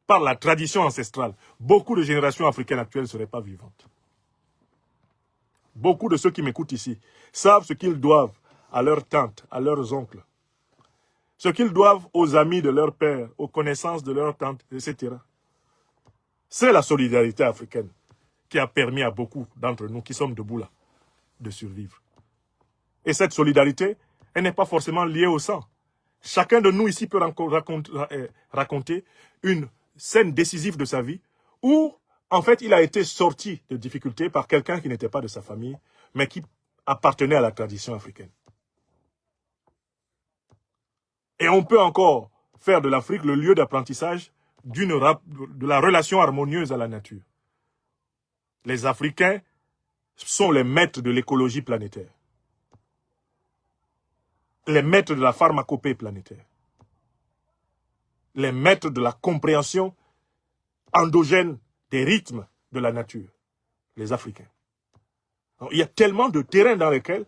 par la tradition ancestrale, beaucoup de générations africaines actuelles ne seraient pas vivantes. Beaucoup de ceux qui m'écoutent ici savent ce qu'ils doivent à leurs tantes, à leurs oncles, ce qu'ils doivent aux amis de leur père, aux connaissances de leurs tantes, etc. C'est la solidarité africaine qui a permis à beaucoup d'entre nous qui sommes debout là de survivre. Et cette solidarité, elle n'est pas forcément liée au sang. Chacun de nous ici peut raconter une scène décisive de sa vie où, en fait, il a été sorti de difficultés par quelqu'un qui n'était pas de sa famille, mais qui appartenait à la tradition africaine. Et on peut encore faire de l'Afrique le lieu d'apprentissage de la relation harmonieuse à la nature. Les Africains sont les maîtres de l'écologie planétaire, les maîtres de la pharmacopée planétaire, les maîtres de la compréhension endogène des rythmes de la nature, les Africains. Alors, il y a tellement de terrains dans lesquels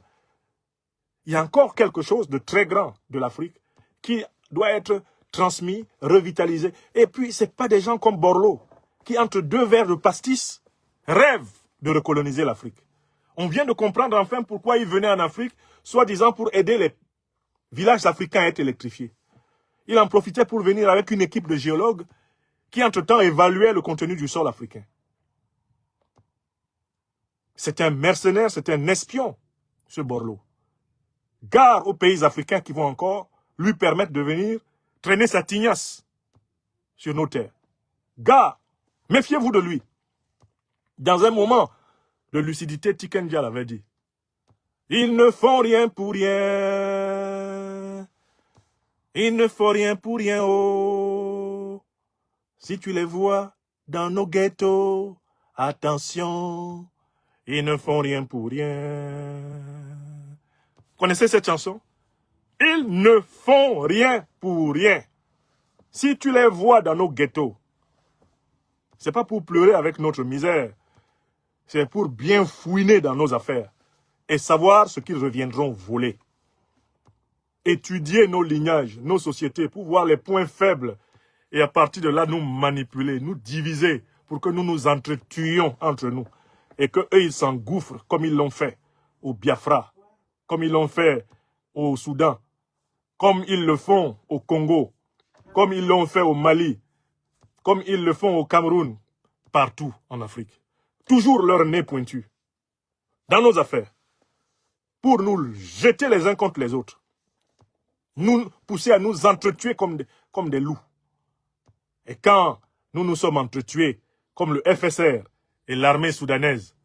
il y a encore quelque chose de très grand de l'Afrique qui doit être transmis, revitalisé. Et puis, ce n'est pas des gens comme Borloo qui, entre deux verres de pastis, rêvent de recoloniser l'Afrique. On vient de comprendre enfin pourquoi il venait en Afrique, soi-disant pour aider les villages africains à être électrifiés. Il en profitait pour venir avec une équipe de géologues qui, entre-temps, évaluait le contenu du sol africain. C'est un mercenaire, c'est un espion, ce Borloo. Gare aux pays africains qui vont encore lui permettre de venir traîner sa tignasse sur nos terres. Gare, méfiez-vous de lui. Dans un moment de lucidité, Tiken Jah l'avait dit. Ils ne font rien pour rien. Ils ne font rien pour rien, oh. Si tu les vois dans nos ghettos, attention, ils ne font rien pour rien. Vous connaissez cette chanson? Ils ne font rien pour rien. Si tu les vois dans nos ghettos, c'est pas pour pleurer avec notre misère, c'est pour bien fouiner dans nos affaires et savoir ce qu'ils reviendront voler. Étudier nos lignages, nos sociétés, pour voir les points faibles et à partir de là nous manipuler, nous diviser pour que nous nous entretuions entre nous et qu'eux ils s'engouffrent comme ils l'ont fait au Biafra, comme ils l'ont fait au Soudan, comme ils le font au Congo, comme ils l'ont fait au Mali, comme ils le font au Cameroun, partout en Afrique. Toujours leur nez pointu dans nos affaires pour nous jeter les uns contre les autres, nous pousser à nous entretuer comme des loups. Et quand nous nous sommes entretués comme le FSR et l'armée soudanaise,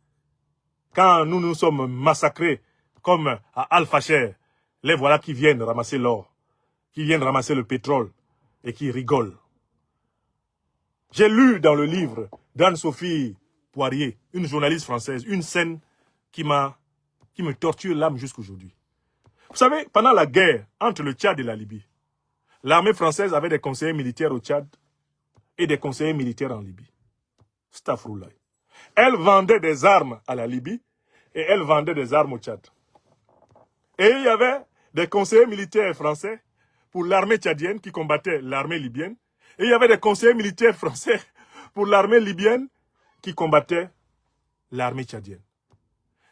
quand nous nous sommes massacrés comme à Al-Fasher, les voilà qui viennent ramasser l'or, qui viennent ramasser le pétrole et qui rigolent. J'ai lu dans le livre d'Anne-Sophie Poirier, une journaliste française, une scène qui me torture l'âme jusqu'aujourd'hui. Vous savez, pendant la guerre entre le Tchad et la Libye, l'armée française avait des conseillers militaires au Tchad et des conseillers militaires en Libye. Stafroulaye. Elle vendait des armes à la Libye et elle vendait des armes au Tchad. Et il y avait des conseillers militaires français pour l'armée tchadienne qui combattait l'armée libyenne. Et il y avait des conseillers militaires français pour l'armée libyenne qui combattait l'armée tchadienne.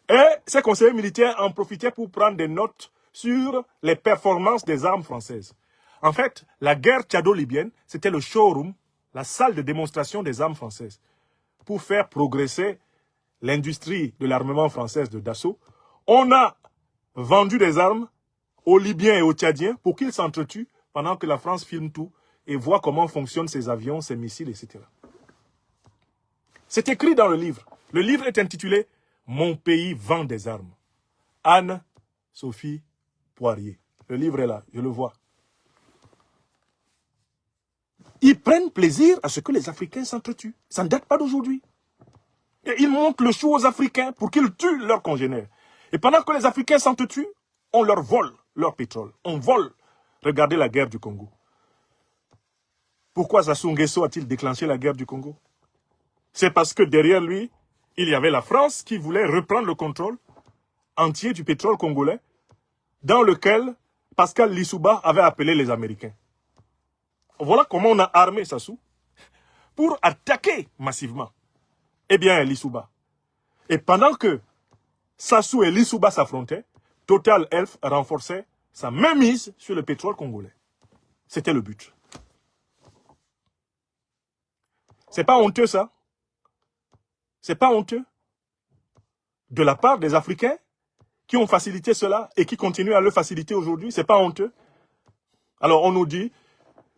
Et ces conseillers militaires en profitaient pour prendre des notes sur les performances des armes françaises. En fait, la guerre tchado-libyenne, c'était le showroom, la salle de démonstration des armes françaises, pour faire progresser l'industrie de l'armement française de Dassault. On a vendu des armes aux Libyens et aux Tchadiens pour qu'ils s'entretuent pendant que la France filme tout et voit comment fonctionnent ses avions, ses missiles, etc. C'est écrit dans le livre. Le livre est intitulé « Mon pays vend des armes ». Anne-Sophie Poirier. Le livre est là, je le vois. Ils prennent plaisir à ce que les Africains s'entretuent. Ça ne date pas d'aujourd'hui. Et ils montrent le chou aux Africains pour qu'ils tuent leurs congénères. Et pendant que les Africains s'entretuent, on leur vole leur pétrole. On vole. Regardez la guerre du Congo. Pourquoi Sassou Nguesso a-t-il déclenché la guerre du Congo? C'est parce que derrière lui, il y avait la France qui voulait reprendre le contrôle entier du pétrole congolais, dans lequel Pascal Lissouba avait appelé les Américains. Voilà comment on a armé Sassou pour attaquer massivement. Eh bien, Lissouba. Et pendant que Sassou et Lissouba s'affrontaient, Total Elf renforçait sa mainmise sur le pétrole congolais. C'était le but. C'est pas honteux, ça? C'est pas honteux? De la part des Africains qui ont facilité cela et qui continuent à le faciliter aujourd'hui, c'est pas honteux? Alors on nous dit,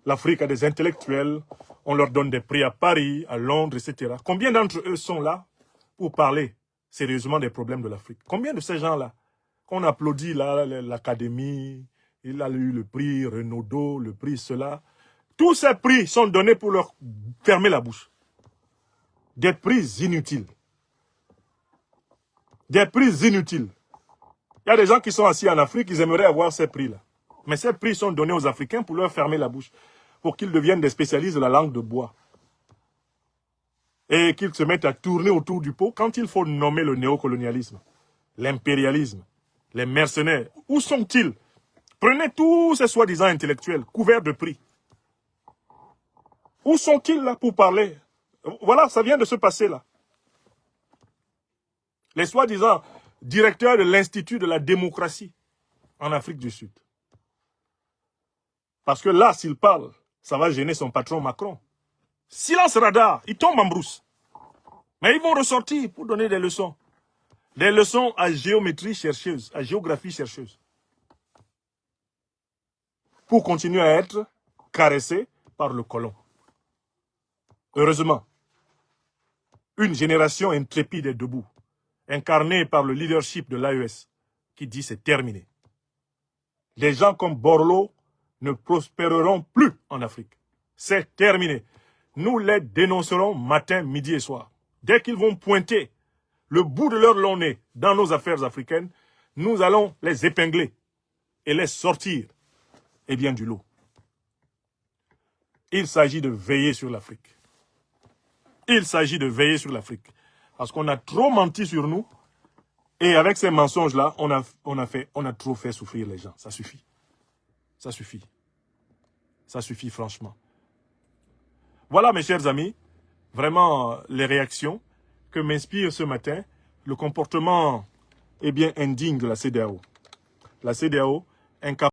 l'Afrique a des intellectuels, on leur donne des prix à Paris, à Londres, etc. Combien d'entre eux sont là pour parler sérieusement des problèmes de l'Afrique? Combien de ces gens-là, qu'on applaudit là, l'Académie, il a eu le prix Renaudot, le prix cela, tous ces prix sont donnés pour leur fermer la bouche. Des prix inutiles. Des prix inutiles. Il y a des gens qui sont assis en Afrique, ils aimeraient avoir ces prix-là. Mais ces prix sont donnés aux Africains pour leur fermer la bouche, pour qu'ils deviennent des spécialistes de la langue de bois. Et qu'ils se mettent à tourner autour du pot quand il faut nommer le néocolonialisme, l'impérialisme, les mercenaires. Où sont-ils? Prenez tous ces soi-disant intellectuels, couverts de prix. Où sont-ils là pour parler? Voilà, ça vient de se passer là. Les soi-disant directeurs de l'Institut de la démocratie en Afrique du Sud. Parce que là, s'il parle, ça va gêner son patron Macron. Silence radar, ils tombent en brousse. Mais ils vont ressortir pour donner des leçons. Des leçons à géométrie chercheuse, à géographie chercheuse. Pour continuer à être caressés par le colon. Heureusement, une génération intrépide est debout, incarnée par le leadership de l'AES, qui dit c'est terminé. Des gens comme Borloo ne prospéreront plus en Afrique. C'est terminé. Nous les dénoncerons matin, midi et soir. Dès qu'ils vont pointer le bout de leur long nez dans nos affaires africaines, nous allons les épingler et les sortir, eh bien, du lot. Il s'agit de veiller sur l'Afrique. Il s'agit de veiller sur l'Afrique. Parce qu'on a trop menti sur nous. Et avec ces mensonges-là, on a trop fait souffrir les gens. Ça suffit. Ça suffit. Ça suffit, franchement. Voilà, mes chers amis, vraiment les réactions que m'inspire ce matin le comportement, eh bien, indigne de la CEDEAO. La CEDEAO, incapable